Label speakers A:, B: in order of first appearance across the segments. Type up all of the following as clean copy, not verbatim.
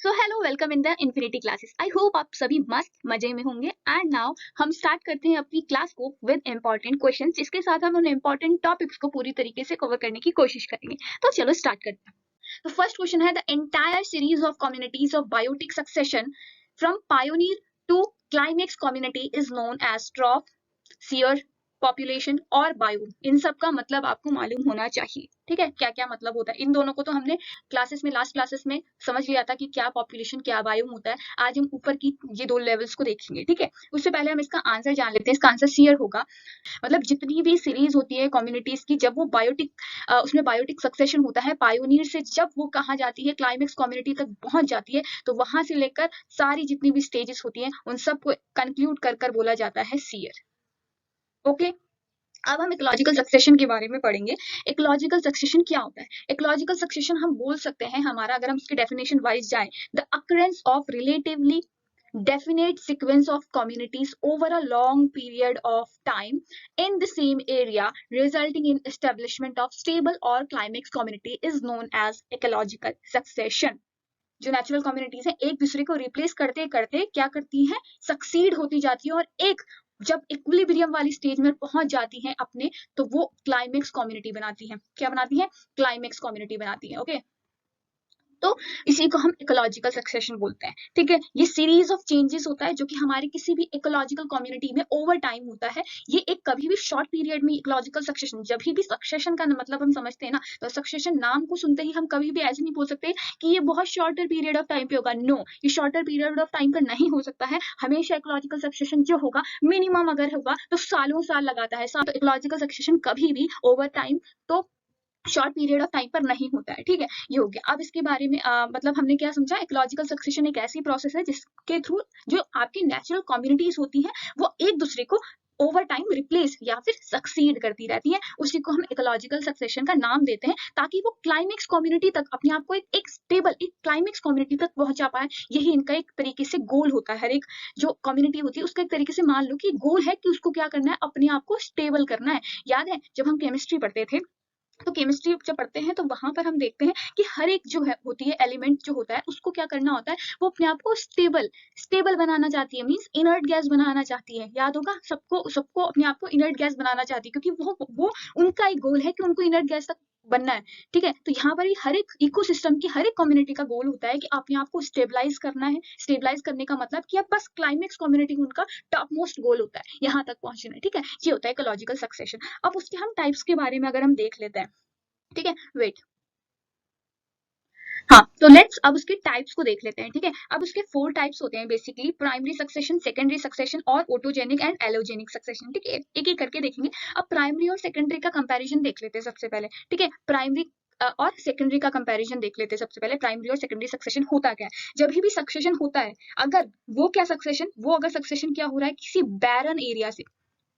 A: So hello, welcome in the infinity classes. I hope आप सभी मस्त मजे में होंगे। एंड नाउ हम स्टार्ट करते हैं अपनी क्लास को विद इंपॉर्टेंट क्वेश्चंस, जिसके साथ हम उन इंपॉर्टेंट टॉपिक्स को पूरी तरीके से कवर करने की कोशिश करेंगे। तो चलो स्टार्ट करते हैं। तो फर्स्ट क्वेश्चन है, the entire series of communities of biotic succession from pioneer to climax community is known as troph, sere, population और बायो। इन सब का मतलब आपको मालूम होना चाहिए। ठीक है, क्या क्या मतलब होता है इन दोनों को तो हमने क्लासेस में, लास्ट क्लासेस में समझ लिया था कि क्या पॉपुलेशन क्या बायो होता है। आज हम ऊपर की ये दो लेवल्स को देखेंगे। ठीक है, उससे पहले हम इसका आंसर जान लेते हैं। इसका आंसर सीयर होगा। मतलब जितनी भी सीरीज होती है कम्युनिटीज की, जब वो बायोटिक उसमें बायोटिक सक्सेशन होता है, पायोनियर से जब वो कहाँ जाती है, क्लाइमेक्स कम्युनिटी तक पहुंच जाती है, तो वहां से लेकर सारी जितनी भी स्टेजेस होती हैं उन सबको कंक्लूड कर कर बोला जाता है सीयर। ओके, अब हम इकोलॉजिकल सक्सेशन के बारे में पढ़ेंगे। इकोलॉजिकल सक्सेशन क्या होता है? इकोलॉजिकल सक्सेशन हम बोल सकते हैं हमारा, अगर हम इसके डेफिनेशन वाइज जाएं, the occurrence of relatively definite sequence of communities over a long period of time in the same area resulting in establishment of stable or climax community is known as ecological succession। जो natural communities है एक दूसरे को replace करते करते क्या करती हैं, सक्सीड होती जाती है, और एक जब इक्विलिब्रियम वाली स्टेज में पहुंच जाती हैं अपने, तो वो क्लाइमेक्स कम्युनिटी बनाती हैं। क्या बनाती हैं? क्लाइमेक्स कम्युनिटी बनाती है। ओके, तो इसी को हम इकोलॉजिकल सक्सेशन बोलते हैं। ठीक है, ये सीरीज ऑफ चेंजेस होता है जो कि हमारी किसी भी इकोलॉजिकल कम्युनिटी में ओवर टाइम होता है। ये एक कभी भी शॉर्ट पीरियड में इकोलॉजिकल सक्सेशन, जब भी सक्सेशन का मतलब हम समझते हैं ना, तो सक्सेशन नाम को सुनते ही हम कभी भी ऐसे नहीं बोल सकते कि ये बहुत शॉर्टर पीरियड ऑफ टाइम पे होगा। नो, ये शॉर्टर पीरियड ऑफ टाइम पर नहीं हो सकता है। हमेशा इकोलॉजिकल सक्सेशन जो होगा, मिनिमम अगर होगा तो सालों साल लगाता है। तो इकोलॉजिकल सक्सेशन कभी भी ओवर टाइम, तो शॉर्ट पीरियड ऑफ टाइम पर नहीं होता है। ठीक है, ये हो गया। अब इसके बारे में मतलब हमने क्या समझा, इकोलॉजिकल सक्सेशन एक ऐसी प्रोसेस है जिसके थ्रू जो आपकी नेचुरल कम्युनिटीज होती हैं वो एक दूसरे को ओवर टाइम रिप्लेस या फिर सक्सीड करती रहती है। उसी को हम इकोलॉजिकल सक्सेशन का नाम देते हैं, ताकि वो क्लाइमेक्स कम्युनिटी तक अपने आप को एक स्टेबल, एक क्लाइमेक्स कम्युनिटी तक पहुंचा पाए। यही इनका एक तरीके से गोल होता है। हर एक जो कम्युनिटी होती है उसका एक तरीके से मान लो कि गोल है कि उसको क्या करना है, अपने आप को स्टेबल करना है। याद है जब हम केमिस्ट्री पढ़ते थे, तो केमिस्ट्री जब पढ़ते हैं तो वहां पर हम देखते हैं कि हर एक जो है होती है एलिमेंट जो होता है, उसको क्या करना होता है, वो अपने आप को स्टेबल स्टेबल बनाना चाहती है। मींस इनर्ट गैस बनाना चाहती है। याद होगा, सबको सबको अपने आप को इनर्ट गैस बनाना चाहती है, क्योंकि वो उनका एक गोल है कि उनको इनर्ट गैस तक बनना है। ठीक है, तो यहाँ पर भी हर एक इकोसिस्टम की, हर एक कम्युनिटी का गोल होता है कि अपने आप को स्टेबलाइज करना है। स्टेबलाइज करने का मतलब कि अब बस क्लाइमेक्स कम्युनिटी उनका टॉप मोस्ट गोल होता है, यहाँ तक पहुंचना है। ठीक है, ये होता है इकोलॉजिकल सक्सेशन। अब उसके हम टाइप्स के बारे में अगर हम देख लेते हैं। ठीक है, वेट, हाँ, तो लेट्स अब उसके टाइप्स को देख लेते हैं। ठीक है, अब उसके 4 टाइप्स होते हैं basically: primary succession, secondary succession और ऑटोजेनिक एंड एलोजेनिक सक्सेशन। ठीक है, एक एक करके देखेंगे। अब प्राइमरी और सेकेंडरी का कंपैरिजन देख लेते हैं सबसे पहले। ठीक है, प्राइमरी और सेकेंडरी का कंपैरिजन देख लेते हैं सबसे पहले। प्राइमरी और सेकेंडरी सक्सेशन होता क्या है? जब भी सक्सेशन होता है, अगर वो क्या सक्सेशन, वो अगर सक्सेशन क्या हो रहा है, किसी बैरन एरिया से,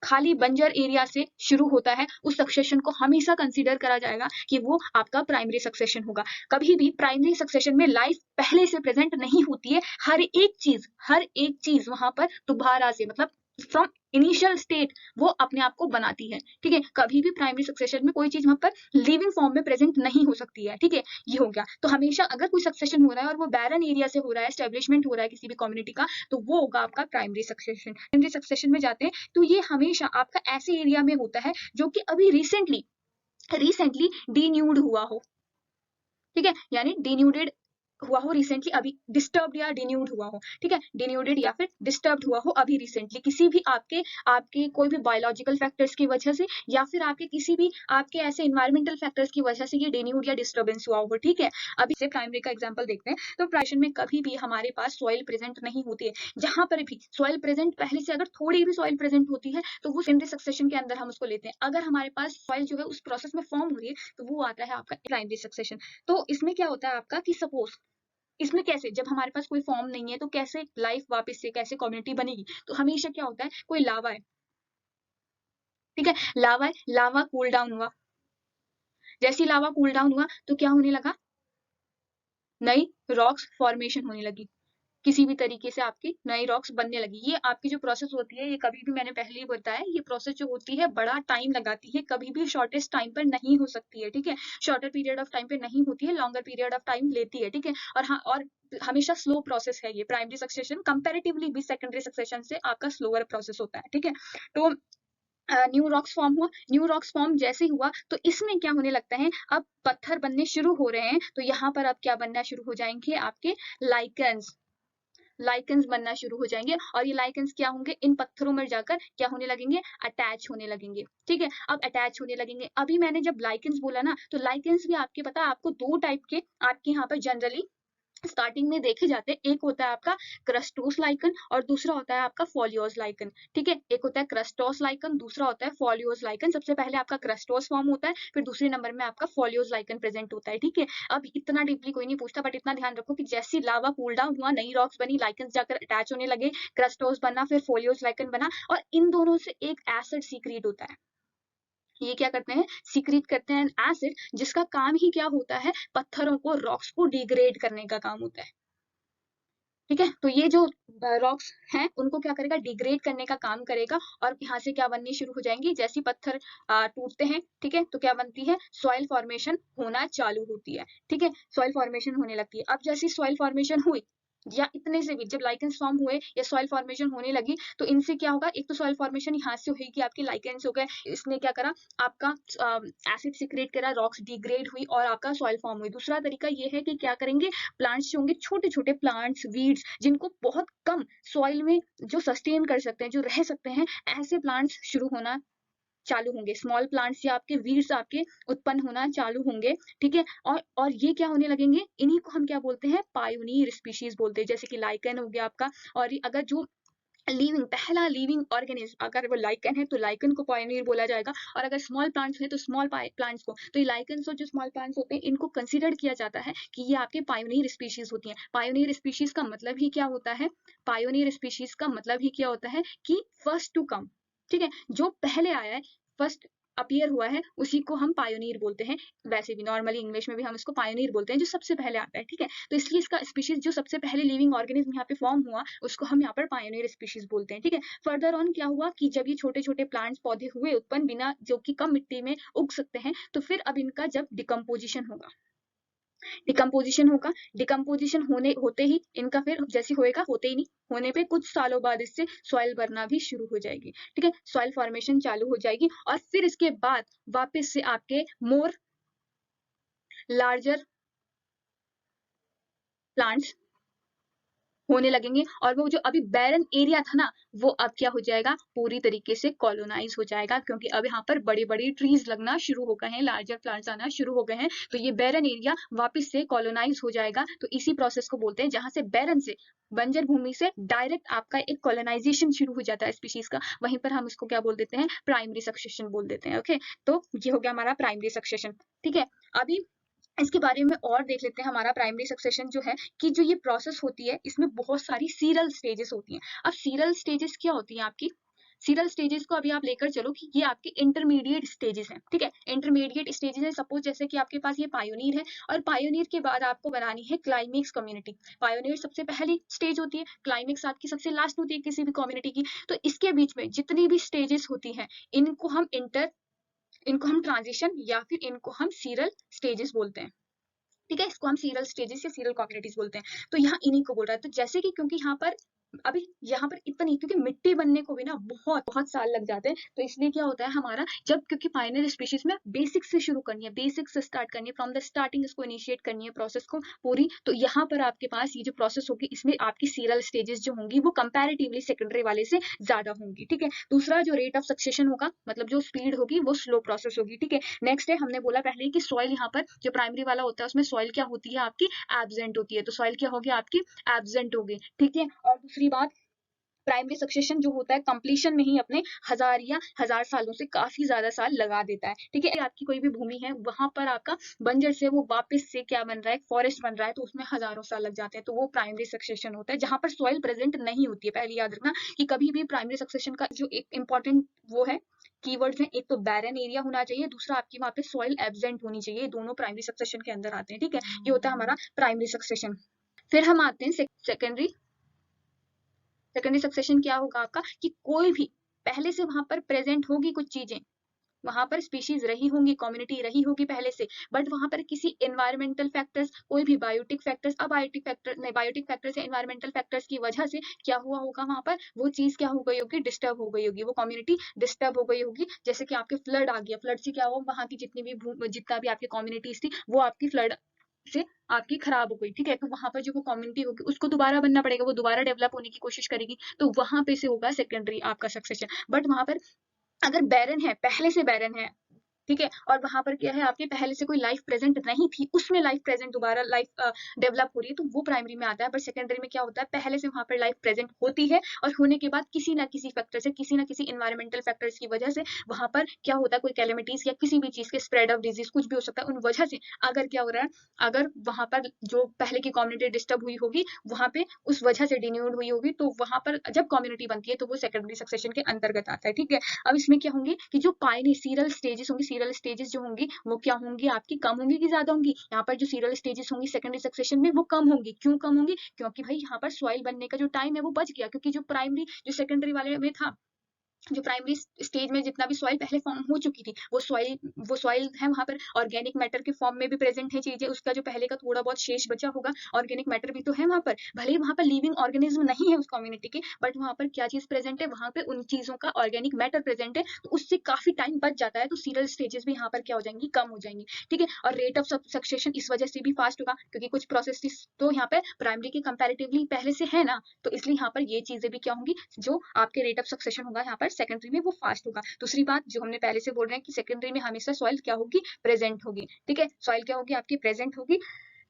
A: खाली बंजर एरिया से शुरू होता है, उस सक्सेशन को हमेशा कंसीडर करा जाएगा कि वो आपका प्राइमरी सक्सेशन होगा। कभी भी प्राइमरी सक्सेशन में लाइफ पहले से प्रेजेंट नहीं होती है। हर एक चीज वहां पर दोबारा से, मतलब फ्रॉम इनिशियल स्टेट वो अपने आप को बनाती है। ठीक है, कभी भी प्राइमरी सक्सेशन में कोई चीज वहां पर लिविंग फॉर्म में प्रेजेंट नहीं हो सकती है। ठीक है, ये हो गया। तो हमेशा अगर कोई सक्सेशन हो रहा है और वो बैरन एरिया से हो रहा है, एस्टेब्लिशमेंट हो रहा है किसी भी कम्युनिटी का, तो वो होगा आपका प्राइमरी सक्सेशन। प्राइमरी सक्सेशन में जाते हैं तो ये हमेशा आपका ऐसे एरिया में होता है जो कि अभी रिसेंटली रिसेंटली डीन्यूड हुआ हो। ठीक है, यानी डीन्यूडेड हुआ हो रिसेंटली, अभी डिस्टर्ब्ड या डिन्यूड हुआ हो। ठीक है, डिन्यूडेड या फिर डिस्टर्ब्ड हुआ हो अभी रिसेंटली, किसी भी आपके आपके कोई भी बायोलॉजिकल फैक्टर्स की वजह से, या फिर आपके किसी भी आपके ऐसे इन्वायरमेंटल फैक्टर्स की वजह से ये डिन्यूड या डिस्टर्बेंस हुआ हो। ठीक है, अभी से प्राइमरी का एग्जांपल देखते हैं। तो प्राइमरी में कभी भी हमारे पास सॉइल प्रेजेंट नहीं होती है। जहां पर भी सॉइल प्रेजेंट, पहले से अगर थोड़ी भी सॉइल प्रेजेंट होती है तो वो सेकेंडरी सक्सेशन के अंदर हम उसको लेते हैं। अगर हमारे पास सॉइल जो है उस प्रोसेस में फॉर्म हो रही है, तो वो आता है आपका प्राइमरी सक्सेशन। तो इसमें क्या होता है आपका कि सपोज इसमें कैसे, जब हमारे पास कोई फॉर्म नहीं है तो कैसे लाइफ वापस से, कैसे कम्युनिटी बनेगी? तो हमेशा क्या होता है, कोई लावा है। ठीक है, लावा है, लावा कूल डाउन हुआ। जैसे लावा कूल डाउन हुआ तो क्या होने लगा, नई रॉक्स फॉर्मेशन होने लगी। किसी भी तरीके से आपकी नई रॉक्स बनने लगी। ये आपकी जो प्रोसेस होती है, ये कभी भी, मैंने पहले ही बताया, ये प्रोसेस जो होती है बड़ा टाइम लगाती है, कभी भी शॉर्टेस्ट टाइम पर नहीं हो सकती है, ठीक है। शॉर्टर पीरियड ऑफ टाइम पे नहीं होती है, लॉन्गर पीरियड ऑफ टाइम लेती है, ठीक है। और हाँ, और हमेशा स्लो प्रोसेस है ये प्राइमरी सक्सेशन, कंपैरेटिवली भी सेकेंडरी सक्सेशन से आपका स्लोअर प्रोसेस होता है, ठीक है। तो न्यू रॉक्स फॉर्म हुआ, न्यू रॉक्स फॉर्म जैसे हुआ तो इसमें क्या होने लगता है, अब पत्थर बनने शुरू हो रहे हैं, तो यहाँ पर अब क्या बनना शुरू हो जाएंगे, आपके लाइकेंस, लाइकेंस बनना शुरू हो जाएंगे। और ये लाइकेंस क्या होंगे, इन पत्थरों में जाकर क्या होने लगेंगे, अटैच होने लगेंगे, ठीक है। अब अटैच होने लगेंगे, अभी मैंने जब लाइकेंस बोला ना, तो लाइकेंस भी आपके पता है, आपको दो टाइप के आपके यहाँ पर जनरली स्टार्टिंग में देखे जाते हैं। एक होता है आपका क्रस्टोस लाइकन और दूसरा होता है आपका फोलियोस लाइकन, ठीक है। एक होता है क्रस्टोस लाइकन, दूसरा होता है फोलियोस लाइकन। सबसे पहले आपका क्रस्टोस फॉर्म होता है, फिर दूसरे नंबर में आपका फोलियोस लाइकन प्रेजेंट होता है, ठीक है। अब इतना डीपली कोई नहीं पूछता, बट इतना ध्यान रखो कि जैसी लावा कूल डाउन हुआ, नई रॉक्स बनी, लाइकन जाकर अटैच होने लगे, क्रस्टोस बना, फिर फोलियोस लाइकन बना, और इन दोनों से एक एसिड सीक्रेट होता है। ये क्या करते हैं, सीक्रेट करते हैं एसिड, जिसका काम ही क्या होता है, पत्थरों को, रॉक्स को डिग्रेड करने का काम होता है, ठीक है। तो ये जो रॉक्स हैं उनको क्या करेगा, डिग्रेड करने का काम करेगा, और यहाँ से क्या बनने शुरू हो जाएंगी, जैसे पत्थर टूटते हैं, ठीक है, तो क्या बनती है, सॉइल फॉर्मेशन होना चालू होती है, ठीक है। सॉइल फॉर्मेशन होने लगती है। अब जैसी सॉइल फॉर्मेशन हुई, या इतने से भी जब लाइकेंस फॉर्म हुए या सॉइल फॉर्मेशन होने लगी, तो इनसे क्या होगा, एक तो सॉइल फॉर्मेशन यहाँ से होगी, आपके लाइकेंस हो गए, इसने क्या करा, आपका एसिड सिक्रेट करा, रॉक्स डिग्रेड हुई और आपका सॉइल फॉर्म हुई। दूसरा तरीका ये है कि क्या करेंगे, प्लांट्स होंगे, छोटे छोटे प्लांट्स, वीड्स, जिनको बहुत कम सॉइल में जो सस्टेन कर सकते हैं, जो रह सकते हैं, ऐसे प्लांट्स शुरू होना चालू होंगे, स्मॉल प्लांट्स या आपके वीड्स आपके उत्पन्न होना चालू होंगे, ठीक है। और ये क्या होने लगेंगे, इन्हीं को हम क्या बोलते हैं, पायोनियर स्पीशीज बोलते हैं, जैसे कि लाइकन हो गया आपका। और अगर जो लिविंग, पहला लिविंग ऑर्गेनिज्म अगर वो लाइकन है, तो लाइकन को पायोनियर बोला जाएगा, और अगर स्मॉल प्लांट्स है तो स्मॉल प्लांट्स को। तो ये लाइकन्स और जो स्मॉल प्लांट्स होते हैं, इनको कंसीडर किया जाता है कि ये आपके पायोनियर स्पीशीज होती हैं। पायोनियर स्पीशीज का मतलब ही क्या होता है, पायोनियर स्पीशीज का मतलब ही क्या होता है कि फर्स्ट टू कम, ठीक है, जो पहले आया है, फर्स्ट अपीयर हुआ है, उसी को हम पायोनियर बोलते हैं। वैसे भी नॉर्मली इंग्लिश में भी हम इसको पायोनियर बोलते हैं, जो सबसे पहले आता है, ठीक है। तो इसलिए इसका स्पीशीज जो सबसे पहले लिविंग ऑर्गेनिज्म यहाँ पे फॉर्म हुआ, उसको हम यहाँ पर पायोनियर स्पीशीज बोलते हैं, ठीक है। फर्दर ऑन क्या हुआ कि जब ये छोटे छोटे प्लांट्स, पौधे हुए उत्पन्न, बिना, जो कि कम मिट्टी में उग सकते हैं, तो फिर अब इनका जब डिकम्पोजिशन होगा, डिकम्पोजिशन होगा, डिकम्पोजिशन होते ही इनका फिर जैसे होएगा, होते ही नहीं, होने पे कुछ सालों बाद इससे सॉइल बनना भी शुरू हो जाएगी, ठीक है, सॉइल फॉर्मेशन चालू हो जाएगी। और फिर इसके बाद वापस से आपके मोर लार्जर प्लांट्स होने लगेंगे, और वो जो अभी बैरन एरिया था ना, वो अब क्या हो जाएगा, पूरी तरीके से कॉलोनाइज हो जाएगा, क्योंकि अब यहाँ पर बड़ी बड़ी ट्रीज लगना शुरू हो गए हैं, लार्जर प्लांट्स आना शुरू हो गए हैं, तो ये बैरन एरिया वापस से कॉलोनाइज हो जाएगा। तो इसी प्रोसेस को बोलते हैं, जहां से बैरन से, बंजर भूमि से डायरेक्ट आपका एक कॉलोनाइजेशन शुरू हो जाता है स्पीशीज का, वहीं पर हम इसको क्या बोल देते हैं, प्राइमरी सक्सेशन बोल देते हैं, ओके। तो ये हो गया हमारा प्राइमरी सक्सेशन, ठीक है। अभी इसके बारे में और देख लेते हैं, हमारा प्राइमरी सक्सेशन जो है, कि जो ये प्रोसेस होती है, इसमें बहुत सारी सीरल स्टेजेस होती हैं। अब सीरल स्टेजेस क्या होती हैं आपकी, सीरल स्टेजेस को अभी आप लेकर चलो कि ये आपके इंटरमीडिएट स्टेजेस हैं, ठीक है। इंटरमीडिएट स्टेजेस है, सपोज जैसे कि आपके पास ये पायोनियर है, और पायोनियर के बाद आपको बनानी है क्लाइमेक्स कम्युनिटी। पायोनियर सबसे पहली स्टेज होती है, क्लाइमेक्स आपकी सबसे लास्ट होती है किसी भी कम्युनिटी की। तो इसके बीच में जितनी भी स्टेजेस होती हैं, इनको हम ट्रांजिशन या फिर इनको हम सीरल स्टेजेस बोलते हैं, ठीक है। इसको हम सीरियल स्टेजेस या सीरियल कम्युनिटीज बोलते हैं। तो यहाँ इन्हीं को बोल रहा है। तो जैसे कि क्योंकि यहाँ पर इतनी, क्योंकि मिट्टी बनने को भी ना बहुत बहुत साल लग जाते हैं, तो इसलिए क्या होता है हमारा, जब क्योंकि पायनियर स्पीशीज में बेसिक से शुरू करनी है, बेसिक से स्टार्ट करनी है, फ्रॉम द स्टार्टिंग इसको इनिशिएट करनी है प्रोसेस को पूरी। तो यहाँ पर आपके पास ये जो प्रोसेस होगी, इसमें आपकी सीरियल स्टेजेस जो होंगी वो कंपैरेटिवली सेकेंडरी वाले से ज्यादा होंगी, ठीक है। दूसरा जो रेट ऑफ सक्सेशन होगा, मतलब जो स्पीड होगी, वो स्लो प्रोसेस होगी, ठीक है। नेक्स्ट है, हमने बोला पहले कि सॉइल, यहाँ पर जो प्राइमरी वाला होता है उसमें सॉइल क्या होती है आपकी, एब्सेंट होती है। तो सॉइल क्या होगी आपकी, एब्सेंट होगी, ठीक है। और दूसरी बात, प्राइमरी सक्सेशन जो होता है कंप्लीशन में ही अपने 1000 या 1000 सालों से काफी ज्यादा साल लगा देता है, ठीक है। आपकी कोई भी भूमि है, वहां पर आपका बंजर से वो वापस से क्या बन रहा है, फॉरेस्ट बन रहा है, तो उसमें हजारों साल लग जाते हैं, तो वो प्राइमरी सक्सेशन होता है, जहां पर सॉइल प्रेजेंट नहीं होती है। पहले याद रखना कि कभी भी प्राइमरी सक्सेशन का जो एक इंपॉर्टेंट वो है, कीवर्ड्स हैं, एक तो बैरन एरिया होना चाहिए, दूसरा आपकी वहां पे सॉइल एब्सेंट होनी चाहिए, दोनों प्राइमरी सक्सेशन के अंदर आते हैं, ठीक है। ये होता है हमारा प्राइमरी सक्सेशन। फिर हम आते हैं सेकेंडरी सेकेंडरी सक्सेशन क्या होगा आपका कि कोई भी पहले से वहां पर प्रेजेंट होगी कुछ चीजें, वहां पर स्पीशीज रही होंगी, कम्युनिटी रही होगी पहले से, बट वहां पर किसी एनवायरमेंटल फैक्टर्स, कोई भी बायोटिक फैक्टर्स, अबायोटिक फैक्टर नहीं, बायोटिक फैक्टर्स या एनवायरमेंटल फैक्टर्स की वजह से क्या हुआ होगा, वहां पर वो चीज क्या हो गई होगी, डिस्टर्ब हो गई होगी, वो कम्युनिटी डिस्टर्ब हो गई होगी। जैसे कि आपके फ्लड आ गया, फ्लड से क्या हुआ, वहां की जितनी भी जितना भी आपकी कम्युनिटीज थी वो आपकी फ्लड से आपकी खराब हो गई, ठीक है। तो वहां पर जो वो कम्युनिटी होगी उसको दोबारा बनना पड़ेगा, वो दोबारा डेवलप होने की कोशिश करेगी, तो वहां पे से होगा सेकेंडरी आपका सक्सेशन। बट वहां पर अगर बैरन है, पहले से बैरन है, ठीक है, और वहां पर क्या है, आपके पहले से कोई लाइफ प्रेजेंट नहीं थी, उसमें लाइफ प्रेजेंट दोबारा लाइफ डेवलप हो रही है, तो वो प्राइमरी में आता है। बट सेकेंडरी में क्या होता है, पहले से वहां पर लाइफ प्रेजेंट होती है और होने के बाद किसी ना किसी फैक्टर से, किसी ना किसी इन्वायरमेंटल फैक्टर्स की वजह से वहां पर क्या होता है, कोई कैलेमिटीज या किसी भी चीज के स्प्रेड ऑफ डिजीज कुछ भी हो सकता है, उन वजह से अगर क्या हो रहा है, अगर वहां पर जो पहले की कम्युनिटी डिस्टर्ब हुई होगी, वहां पे उस वजह से डिन्यूड हुई होगी, तो वहां पर जब कम्युनिटी बनती है तो वो सेकेंडरी सक्सेशन के अंतर्गत आता है, ठीक है। अब इसमें क्या होंगे कि जो पायनी सीरियल स्टेजेस होंगी, सीरियल स्टेजेस जो होंगी वो क्या होंगी, आपकी कम होंगी कि ज्यादा होंगी, यहाँ पर जो सीरियल स्टेजेस होंगी सेकेंडरी सक्सेशन में वो कम होंगी। क्यों कम होंगी, क्योंकि भाई यहाँ पर सॉइल बनने का जो टाइम है वो बच गया, क्योंकि जो प्राइमरी जो सेकेंडरी वाले में था, जो प्राइमरी स्टेज में जितना भी सॉइल पहले फॉर्म हो चुकी थी, वो सॉइल है, वहां पर ऑर्गेनिक मैटर के फॉर्म में भी प्रेजेंट है चीजें, उसका जो पहले का थोड़ा बहुत शेष बचा होगा, ऑर्गेनिक मैटर भी तो है वहां पर, भले ही वहां पर लिविंग ऑर्गेनिज्म नहीं है उस कम्युनिटी के, बट वहां पर क्या चीज प्रेजेंट है, वहां पे उन चीजों का ऑर्गेनिक मैटर प्रेजेंट है, तो उससे काफी टाइम बच जाता है, तो सीरियल स्टेजेस भी यहाँ पर क्या हो जाएंगी, कम हो जाएंगी, ठीक है। और रेट ऑफ सक्सेशन इस वजह से भी फास्ट होगा, क्योंकि कुछ प्रोसेस तो यहाँ पे प्राइमरी के कंपेरेटिवली पहले से है ना, तो इसलिए यहाँ पर ये चीजें भी क्या होंगी, जो आपके रेट ऑफ सक्सेशन होगा यहाँ पर सेकेंडरी में वो फास्ट होगा। दूसरी बात जो हमने पहले से बोल रहे हैं कि सेकेंडरी में हमेशा सॉइल क्या होगी, प्रेजेंट होगी, ठीक है, सॉइल क्या होगी आपकी, प्रेजेंट होगी,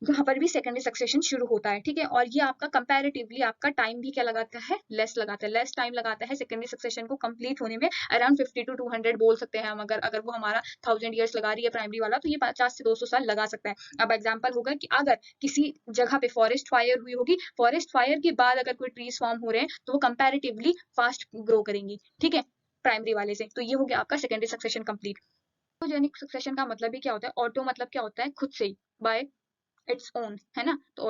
A: यहाँ पर भी सेकेंडरी सक्सेशन शुरू होता है, ठीक है। और ये आपका कंपैरेटिवली आपका टाइम भी क्या लगाता है, लेस लगाता है, लेस टाइम लगाता है सेकेंडरी सक्सेशन को कंप्लीट होने में, अराउंड 50 to 200 बोल सकते हैं हम, अगर अगर वो हमारा 1000 ईयर्स लगा रही है प्राइमरी वाला, तो ये 50 से 200 साल लगा सकता है। अब एग्जाम्पल होगा कि अगर किसी जगह पे फॉरेस्ट फायर हुई होगी, फॉरेस्ट फायर के बाद अगर कोई ट्रीज फॉर्म हो रहे हैं तो वो कंपैरेटिवली फास्ट ग्रो करेंगी, ठीक है, प्राइमरी वाले से। तो ये हो गया आपका secondary succession complete. Autogenic succession का मतलब भी क्या होता है, ऑटो मतलब क्या होता है, खुद से ही, बाय इट्स ओन, है ना। तो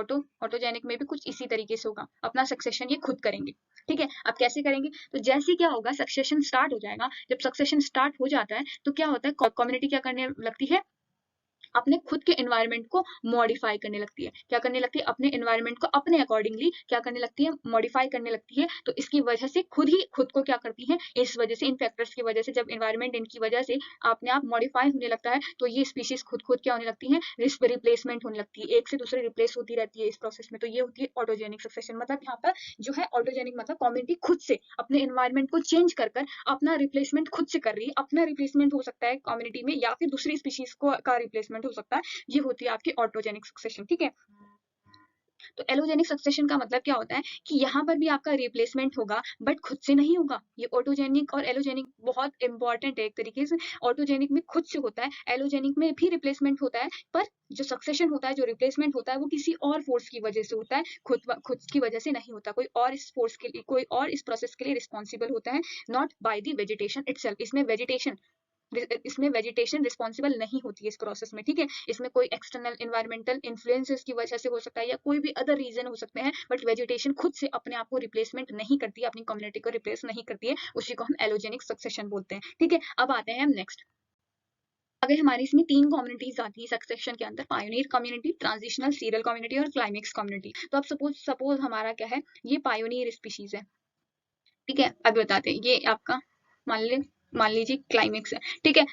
A: ऑटोजेनिक में भी कुछ इसी तरीके से होगा, अपना सक्सेशन ये खुद करेंगे, ठीक है। अब कैसे करेंगे, तो जैसे क्या होगा, सक्सेशन स्टार्ट हो जाएगा, जब सक्सेशन स्टार्ट हो जाता है तो क्या होता है, कम्युनिटी क्या करने लगती है, अपने खुद के एनवायरनमेंट को मॉडिफाई करने लगती है, क्या करने लगती है, अपने एनवायरनमेंट को अपने अकॉर्डिंगली क्या करने लगती है, मॉडिफाई करने लगती है। तो इसकी वजह से खुद ही खुद को क्या करती है, इस वजह से, इन फैक्टर्स की वजह से, जब एनवायरनमेंट इनकी वजह से अपने आप मॉडिफाई होने लगता है, तो ये स्पीशीज खुद खुद क्या होने लगती है, रिप्लेसमेंट होने लगती है, एक से दूसरे रिप्लेस होती रहती है इस प्रोसेस में। तो ये होती है ऑटोजेनिक सक्सेशन, मतलब यहाँ पर जो है ऑटोजेनिक मतलब कम्युनिटी खुद से अपने एनवायरनमेंट को चेंज कर कर अपना रिप्लेसमेंट खुद से कर रही है। अपना रिप्लेसमेंट हो सकता है कम्युनिटी में, या फिर दूसरी स्पीशीज को का रिप्लेसमेंट हो सकता है, ये होती है आपकी ऑटोजेनिक सक्सेशन, ठीक है। तो एलोजेनिक सक्सेशन का मतलब क्या होता है कि यहाँ पर भी आपका रिप्लेसमेंट होगा, बट खुद से नहीं होगा। ये ऑटोजेनिक और एलोजेनिक बहुत इंपॉर्टेंट है एक तरीके से। ऑटोजेनिक में खुद से होता है, एलोजेनिक में भी रिप्लेसमेंट होता है, पर जो सक्सेशन होता है, जो रिप्लेसमेंट होता है, वो किसी और फोर्स की वजह से होता है, खुद की वजह से नहीं होता। कोई और इस फोर्स के लिए, कोई और इस प्रोसेस के लिए रिस्पॉन्सिबल होता है, not by the vegetation itself. इसमें वेजिटेशन रिस्पॉन्सिबल नहीं होती है इस प्रोसेस में, ठीक है। इसमें कोई एक्सटर्नल इन्वायरमेंटल इन्फ्लुएंसेस की वजह से हो सकता है, या कोई भी अदर रीजन हो सकते हैं, बट वेजिटेशन खुद से अपने आप को रिप्लेसमेंट नहीं करती है, अपनी कम्युनिटी को रिप्लेस नहीं करती है, उसी को हम एलोजेनिक सक्सेशन बोलते हैं, ठीक है। अब आते हैं हम नेक्स्ट। अगर हमारी इसमें 3 कम्युनिटीज आती है सक्सेशन के अंदर, pioneer community, transitional serial community और क्लाइमेक्स कम्युनिटी। तो अब सपोज हमारा क्या है, ये पायोनियर स्पीशीज है, ठीक है। अभी बताते हैं, ये आपका मान ली मान लीजिए क्लाइमेक्स है, ठीक है।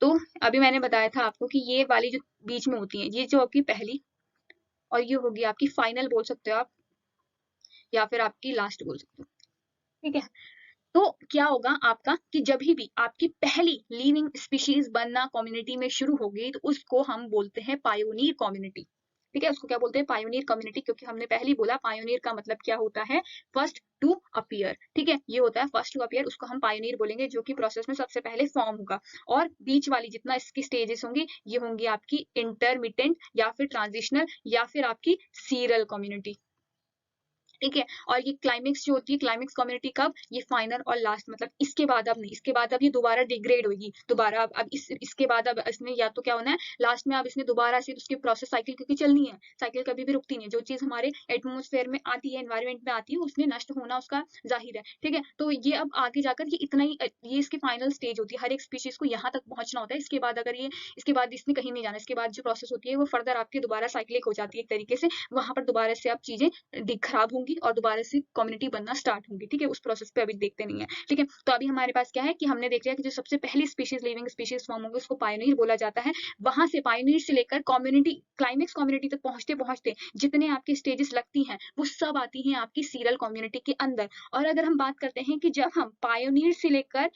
A: तो अभी मैंने बताया था आपको कि ये वाली जो बीच में होती है, ये जो आपकी पहली, और ये होगी आपकी फाइनल बोल सकते हो आप, या फिर आपकी लास्ट बोल सकते हो, ठीक है। तो क्या होगा आपका कि जब भी आपकी पहली लिविंग स्पीशीज बनना कम्युनिटी में शुरू होगी, तो उसको हम बोलते हैं पायोनियर कम्युनिटी, ठीक है। उसको क्या बोलते हैं, पायोनियर कम्युनिटी, क्योंकि हमने पहले ही बोला पायोनियर का मतलब क्या होता है, फर्स्ट टू अपीयर, ठीक है। ये होता है फर्स्ट टू अपीयर, उसको हम पायोनियर बोलेंगे, जो कि प्रोसेस में सबसे पहले फॉर्म होगा। और बीच वाली जितना इसकी स्टेजेस होंगी, ये होंगी आपकी इंटरमिटेंट, या फिर ट्रांजिशनल, या फिर आपकी सीरियल कम्युनिटी, ठीक है। और ये क्लाइमेक्स जो होती है, क्लाइमेक्स कम्युनिटी कब, ये फाइनल और लास्ट, मतलब इसके बाद अब नहीं, इसके बाद अब ये दोबारा डिग्रेड होगी, दोबारा अब इसके बाद अब इसमें या तो क्या होना है, लास्ट में अब इसने दोबारा से उसकी प्रोसेस साइकिल क्योंकि चलनी है, साइकिल कभी भी रुकती नहीं है, जो चीज हमारे एटमोस्फेयर में आती है, एनवायरमेंट में आती है, उसने नष्ट होना उसका जाहिर है। ठीक है, तो ये अब आगे जाकर ये इतना ही, ये इसकी फाइनल स्टेज होती है, हर एक स्पीशीज को यहाँ तक पहुंचना होता है। इसके बाद अगर ये, इसके बाद इसने कहीं नहीं जाना, इसके बाद जो प्रोसेस होती है वो फर्दर आपकी दोबारा साइक्लिक हो जाती है एक तरीके से, वहां पर दोबारा से अब चीजें खराब होंगी और दोबारा से कम्युनिटी बनना स्टार्ट होंगी। ठीक है, उस प्रोसेस पे अभी देखते नहीं है। ठीक है, तो अभी हमारे पास क्या है कि हमने देख लिया कि जो सबसे पहली स्पीशीज, लिविंग स्पीशीज फॉर्म होंगे उसको पायोनियर बोला जाता है। वहां से पायोनियर से लेकर कम्युनिटी, क्लाइमेक्स कम्युनिटी तक पहुंचते पहुंचते जितने आपके स्टेजेस लगती हैं वो सब आती हैं आपकी सीरियल कम्युनिटी के अंदर। और अगर हम बात करते हैं कि जब हम पायोनियर से लेकर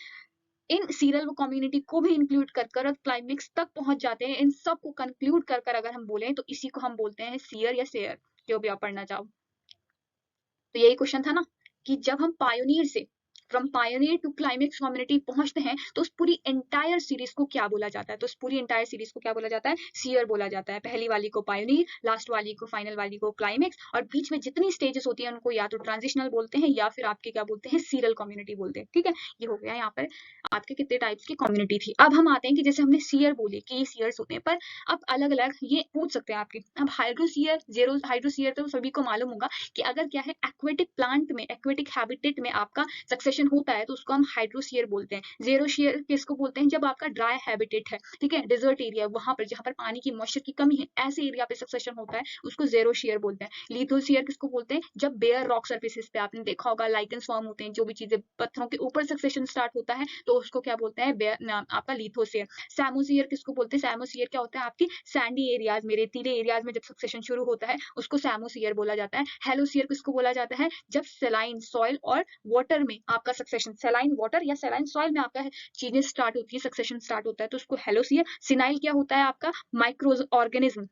A: इन सीरियल कम्युनिटी को भी इंक्लूड कर कर क्लाइमेक्स तक पहुंच जाते हैं, इन सब को कंक्लूड कर कर अगर हम बोलें तो इसी को हम बोलते हैं सीयर या शेयर, जो भी आप पढ़ना चाहो। तो यही क्वेश्चन था ना कि जब हम पायोनियर से, from pioneer to climax community पहुंचते हैं तो उस पूरी एंटायर सीरीज को क्या बोला जाता है, तो उस पूरी एंटायर सीरीज को क्या बोला जाता है, सीयर बोला जाता है। पहली वाली को पायोनियर, लास्ट वाली को, फाइनल वाली को क्लाइमेक्स, और बीच में जितनी स्टेजेस होती है उनको या तो ट्रांजिशनल बोलते हैं या फिर आपके क्या बोलते हैं, सीरियल कम्युनिटी बोलते हैं। ठीक है, ये हो गया यहाँ पर आपके कितने टाइप्स की कम्युनिटी थी। अब हम आते हैं कि जैसे हमने सीयर बोले कि ये सीयर्स होते हैं, पर अब अलग अलग ये पूछ सकते हैं आपके। अब हाइड्रोसीयर, जेरो हाइड्रोसीयर तो सभी को मालूम होगा कि अगर क्या है, एक्वेटिक प्लांट में, एक्वेटिक हैबिटेट में आपका सक्सेशन होता है तो उसको हम हाइड्रोसीयर बोलते हैं। जेरोसीयर किसको बोलते हैं, जब आपका ड्राई हैबिटेट है, ठीक है, डिजर्ट एरिया, वहां पर जहां पर पानी की मॉइस्चर की कमी है, ऐसे एरिया पे सक्सेशन होता है, उसको जेरोसीयर बोलते हैं। लिथोसीयर किसको बोलते हैं, जब बेयर रॉक सर्फेसिस पे आपने देखा होगा लाइकेंस फॉर्म होते हैं, जो भी चीजें पत्थरों के ऊपर सक्सेशन स्टार्ट होता है तो उसको क्या बोलते हैं, आपका लिथोसीयर। सैमोसीयर किसको बोलते हैं, सैमोसीयर क्या होता है, आपकी सैंडी एरियाज में, रेतीले एरियाज में जब सक्सेशन शुरू होता है उसको सैमोसीयर बोला जाता है। हेलोसीयर किसको बोला जाता है, जब सेलाइन सॉइल और वाटर में आपका सक्सेशन, सेलाइन वाटर या सेलाइन सॉइल में आपका चीजें स्टार्ट होती है, सक्सेशन स्टार्ट होता है तो उसको हेलोसीयर। सिनाइल क्या होता है आपका, माइक्रो ऑर्गेनिज्म,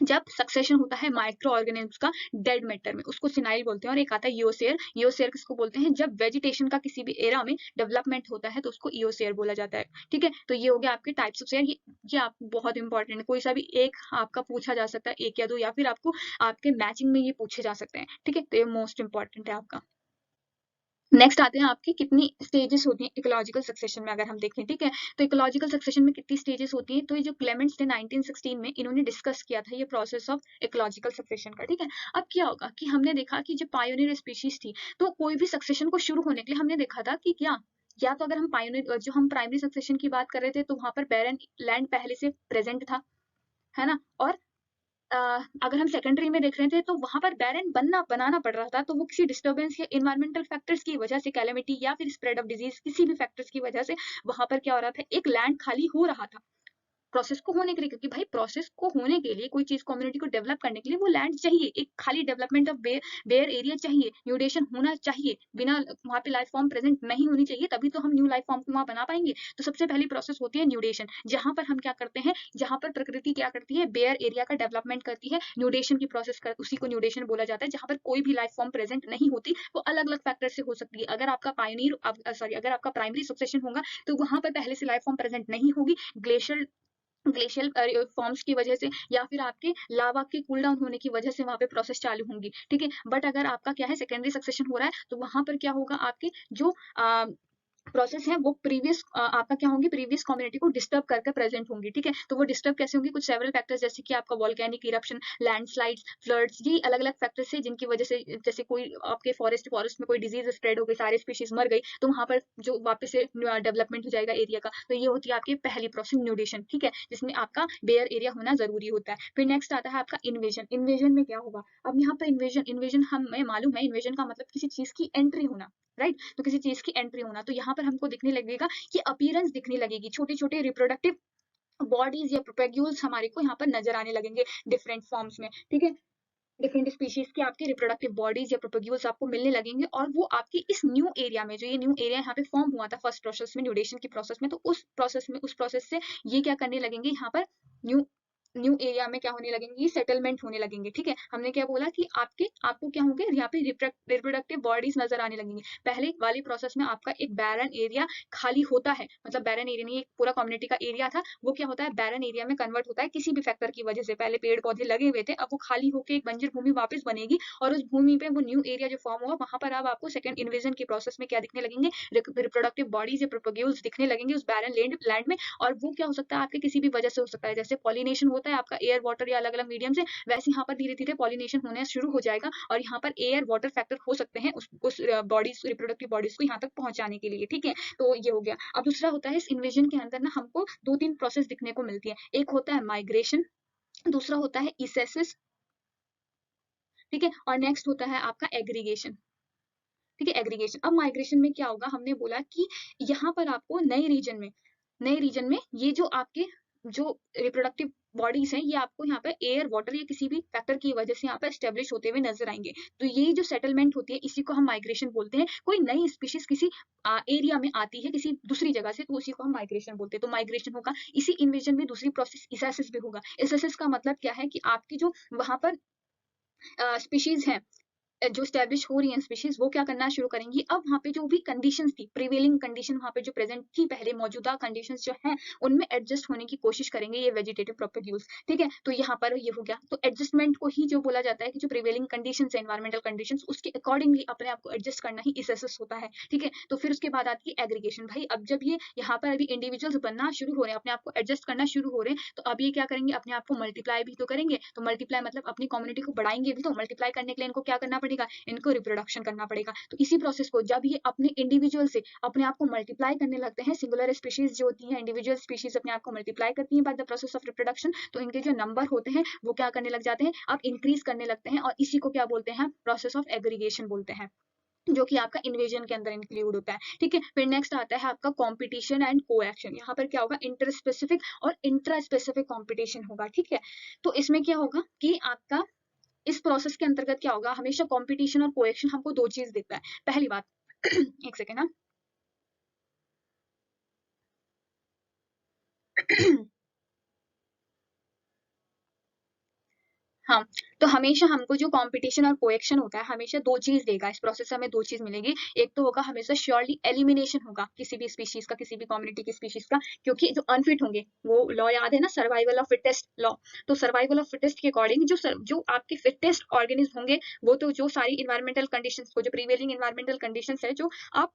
A: जब सक्सेशन होता है माइक्रो ऑर्गेनिज्म का डेड मैटर में, उसको सिनाइल बोलते हैं। और एक आता है ईओसेयर, ईओसेयर किसको बोलते हैं, जब वेजिटेशन का किसी भी एरा में डेवलपमेंट होता है तो उसको ईओसेयर बोला जाता है। ठीक है, तो ये हो गया आपके टाइप्स ऑफ शेयर। ये आप बहुत इंपॉर्टेंट है, कोई सा भी एक आपका पूछा जा सकता है, एक या दो, या फिर आपको आपके मैचिंग में ये पूछे जा सकते हैं। ठीक है, तो ये मोस्ट इंपॉर्टेंट है आपका। नेक्स्ट आते हैं आपकी कितनी स्टेजेस होती हैं इकोलॉजिकल सक्सेशन में, अगर हम देखें। ठीक है, तो इकोलॉजिकल सक्सेशन में कितनी स्टेजेस होती हैं, तो ये जो क्लेमेंट्स थे 1916 में, इन्होंने डिस्कस किया था ये प्रोसेस ऑफ इकोलॉजिकल सक्सेशन का। ठीक है, अब क्या होगा कि हमने देखा कि जो पायोनियर स्पीशीज थी, तो कोई भी सक्सेशन को शुरू होने के लिए हमने देखा था कि क्या, या तो अगर हम पायोनियर, जो हम प्राइमरी सक्सेशन की बात कर रहे थे, तो वहां पर बैरन लैंड पहले से प्रेजेंट था, है ना। और अगर हम सेकेंडरी में देख रहे थे तो वहां पर बैरन बनाना पड़ रहा था, तो वो किसी डिस्टर्बेंस या इन्वायरमेंटल फैक्टर्स की वजह से, कैलेमिटी या फिर स्प्रेड ऑफ डिजीज, किसी भी फैक्टर्स की वजह से वहां पर क्या हो रहा था, एक लैंड खाली हो रहा था प्रोसेस को होने के लिए। क्योंकि भाई प्रोसेस को होने के लिए, कोई चीज कम्युनिटी को डेवलप करने के लिए वो लैंड चाहिए, एक खाली डेवलपमेंट ऑफ बेयर एरिया चाहिए, न्यूडेशन होना चाहिए, बिना वहां पे लाइफ फॉर्म प्रेजेंट नहीं होनी चाहिए, तभी तो हम न्यू लाइफ फॉर्म को वहां बना पाएंगे। तो सबसे पहली प्रोसेस होती है न्यूडेशन, जहां पर हम क्या करते हैं, जहां पर प्रकृति क्या करती है, बेयर एरिया का डेवलपमेंट करती है, न्यूडेशन की प्रोसेस कर, उसी को न्यूडेशन बोला जाता है। जहां पर कोई भी लाइफ फॉर्म प्रेजेंट नहीं होती, वो अलग अलग फैक्टर से हो सकती है। अगर आपका पायोनियर, सॉरी, अगर आपका प्राइमरी सक्सेशन होगा तो वहां पर पहले से लाइफ फॉर्म प्रेजेंट नहीं होगी, ग्लेशियर ग्लेशियल फॉर्म्स की वजह से, या फिर आपके लावा के कूल डाउन होने की वजह से वहां पे प्रोसेस चालू होंगी। ठीक है, बट अगर आपका क्या है, सेकेंडरी सक्सेशन हो रहा है, तो वहां पर क्या होगा, आपके जो प्रोसेस है वो प्रीवियस, आपका क्या होंगी, प्रीवियस कम्युनिटी को डिस्टर्ब करके प्रेजेंट होंगी। ठीक है, तो वो डिस्टर्ब कैसे होंगी, कुछ सेवरल फैक्टर्स, जैसे कि आपका वॉल्केनिक इरप्शन, लैंडस्लाइड्स, फ्लड्स, ये अलग अलग फैक्टर्स है जिनकी वजह से, जैसे कोई आपके फॉरेस्ट में कोई डिजीज स्प्रेड हो गई, सारे स्पीशीज मर गई, तो वहां पर जो वापस से डेवलपमेंट हो जाएगा एरिया का। तो ये होती है आपकी पहली प्रोसेस, न्यूडेशन। ठीक है, जिसमें आपका बेयर एरिया होना जरूरी होता है। फिर नेक्स्ट आता है आपका इन्वेजन। इन्वेजन में क्या होगा, अब यहाँ पर इन्वेजन हमें मालूम है, इन्वेजन का मतलब किसी चीज की एंट्री होना, राइट। तो किसी चीज की एंट्री होना, तो यहाँ पर हमको दिखने लगेगा कि अपीयरेंस दिखने लगेगी, छोटे छोटे रिप्रोडक्टिव बॉडीज या प्रोपेग्यूल्स हमारे को यहाँ पर नजर आने लगेंगे डिफरेंट फॉर्म्स में। ठीक है, डिफरेंट स्पीशीज के आपके रिप्रोडक्टिव बॉडीज या प्रोपेग्यूल्स आपको मिलने लगेंगे, और वो आपकी इस न्यू एरिया में, जो ये न्यू एरिया यहाँ पे फॉर्म हुआ था फर्स्ट प्रोसेस में, न्यूडेशन की प्रोसेस में, तो उस प्रोसेस से ये क्या करने लगेंगे, यहाँ पर न्यू न्यू एरिया में क्या होने लगेंगे, सेटलमेंट होने लगेंगे। ठीक है, हमने क्या बोला कि आपको क्या होंगे यहाँ पे रिप्रोडक्टिव बॉडीज नजर आने लगेंगी। पहले वाली प्रोसेस में आपका एक बैरन एरिया खाली होता है, मतलब बैरन एरिया नहीं, एक पूरा कम्युनिटी का एरिया था, वो क्या होता है बैरन एरिया में कन्वर्ट होता है किसी भी फैक्टर की वजह से। पहले पेड़ पौधे लगे हुए थे, अब वो खाली होकर एक बंजर भूमि वापस बनेगी और उस भूमि पे वो न्यू एरिया जो फॉर्म हुआ वहां पर अब आपको सेकंड इन्वेजन की प्रोसेस में क्या दिखने लगेंगे, रिप्रोडक्टिव बॉडीज या प्रोपोग्यूल्स दिखने लगेंगे उस बैरन लैंड में। और वो क्या हो सकता है आपके किसी भी वजह से हो सकता है, जैसे पॉलिनेशन होता है आपका एयर वाटर या अलग अलग मीडियम से, वैसे यहाँ पर धीरे धीरे पॉलिनेशन होना शुरू हो जाएगा और यहाँ पर एयर वाटर फैक्टर हो सकते हैं उस बॉडीज, रिप्रोडक्टिव बॉडीज को यहाँ तक पहुंचाने के लिए। ठीक है, तो ये हो गया। अब दूसरा होता है इस इन्वेजन के अंदर ना हमको 2-3 प्रोसेस दिखने को मिलती है। एक होता है माइग्रेशन, दूसरा होता है इसेसिस, ठीक है, और नेक्स्ट होता है आपका एग्रीगेशन। ठीक है, एग्रीगेशन। अब माइग्रेशन में क्या होगा, हमने बोला कि यहाँ पर आपको नए रीजन में ये जो आपके जो रिप्रोडक्टिव बॉडीज हैं, ये आपको यहाँ पे एयर वाटर या किसी भी फैक्टर की वजह से यहाँ पे एस्टेब्लिश होते हुए नजर आएंगे। तो ये जो सेटलमेंट होती है इसी को हम माइग्रेशन बोलते हैं। कोई नई स्पीशीज किसी एरिया में आती है किसी दूसरी जगह से, तो उसी को हम माइग्रेशन बोलते हैं। तो माइग्रेशन होगा। इसी इन्वेजन में दूसरी प्रोसेस इसेसिस भी होगा। इसेसिस का मतलब क्या है कि आपकी जो वहां पर स्पीशीज हैं, जो स्टैब्लिश हो रही हैं स्पीशीज, वो क्या करना शुरू करेंगी, अब वहाँ पे जो भी कंडीशंस थी, प्रिवेलिंग कंडीशन वहाँ पे जो प्रेजेंट थी पहले, मौजूदा कंडीशंस जो हैं उनमें एडजस्ट होने की कोशिश करेंगे ये वेजिटेटिव प्रोपेग्यूल्स। ठीक है, तो यहाँ पर ये हो गया। तो एडजस्टमेंट को ही जो बोला जाता है कि जो प्रिवेलिंग कंडीशंस है, एनवायरमेंटल कंडीशंस, उसके अकॉर्डिंगली अपने आप को एडजस्ट करना ही इसेसिस होता है। ठीक है, तो फिर उसके बाद आती है एग्रीगेशन। भाई अब जब ये यहाँ पर अभी इंडिविजुअल्स बनना शुरू हो रहे हैं, अपने आप को एडजस्ट करना शुरू हो रहे हैं, तो अब ये क्या करेंगे, अपने आप को मल्टीप्लाई भी तो करेंगे। तो मल्टीप्लाई मतलब अपनी कम्युनिटी को बढ़ाएंगे भी, तो मल्टीप्लाई करने के लिए इनको क्या करना पड़ेगा, इनको रिप्रोडक्शन करना पड़ेगा। तो इसी प्रोसेस को जब ये अपने इंडिविजुअल से अपने आप को मल्टीप्लाई करने लगते हैं, सिंगुलर स्पीशीज जो होती हैं, इंडिविजुअल स्पीशीज अपने आप को मल्टीप्लाई करती हैं by the process of reproduction, तो इनके जो नंबर होते हैं वो क्या करने लग जाते हैं, अब इंक्रीज करने लगते हैं। और इसी को क्या बोलते हैं, प्रोसेस ऑफ एग्रीगेशन बोलते हैं, जो कि आपका इन्वेजन के अंदर इंक्लूड होता है। ठीक है, फिर नेक्स्ट आता है आपका कंपटीशन एंड कोएक्शन। यहाँ पर क्या होगा, इंटर स्पेसिफिक और इंट्रा स्पेसिफिक कंपटीशन होगा। ठीक है, तो इसमें क्या होगा कि आपका इस प्रोसेस के अंतर्गत क्या होगा, हमेशा कंपटीशन और कोएक्शन हमको दो चीज देता है। पहली बात एक सेकेंड ना हाँ, तो हमेशा हमको जो कंपटीशन और कोएक्शन होता है हमेशा दो चीज देगा, इस प्रोसेस से हमें दो चीज मिलेगी। एक तो होगा हमेशा श्योरली एलिमिनेशन होगा किसी भी स्पीशीज का, किसी भी कम्युनिटी की स्पीशीज का, क्योंकि जो अनफिट होंगे, वो लॉ याद है ना, सर्वाइवल ऑफ फिटेस्ट लॉ। तो सर्वाइवल ऑफ फिटेस्ट के अकॉर्डिंग जो आपके फिटेस्ट ऑर्गेनिज्म होंगे, वो तो जो सारी इन्वायरमेंटल कंडीशंस को, जो प्रीवेलिंग इन्वायरमेंटल कंडीशंस है, जो आप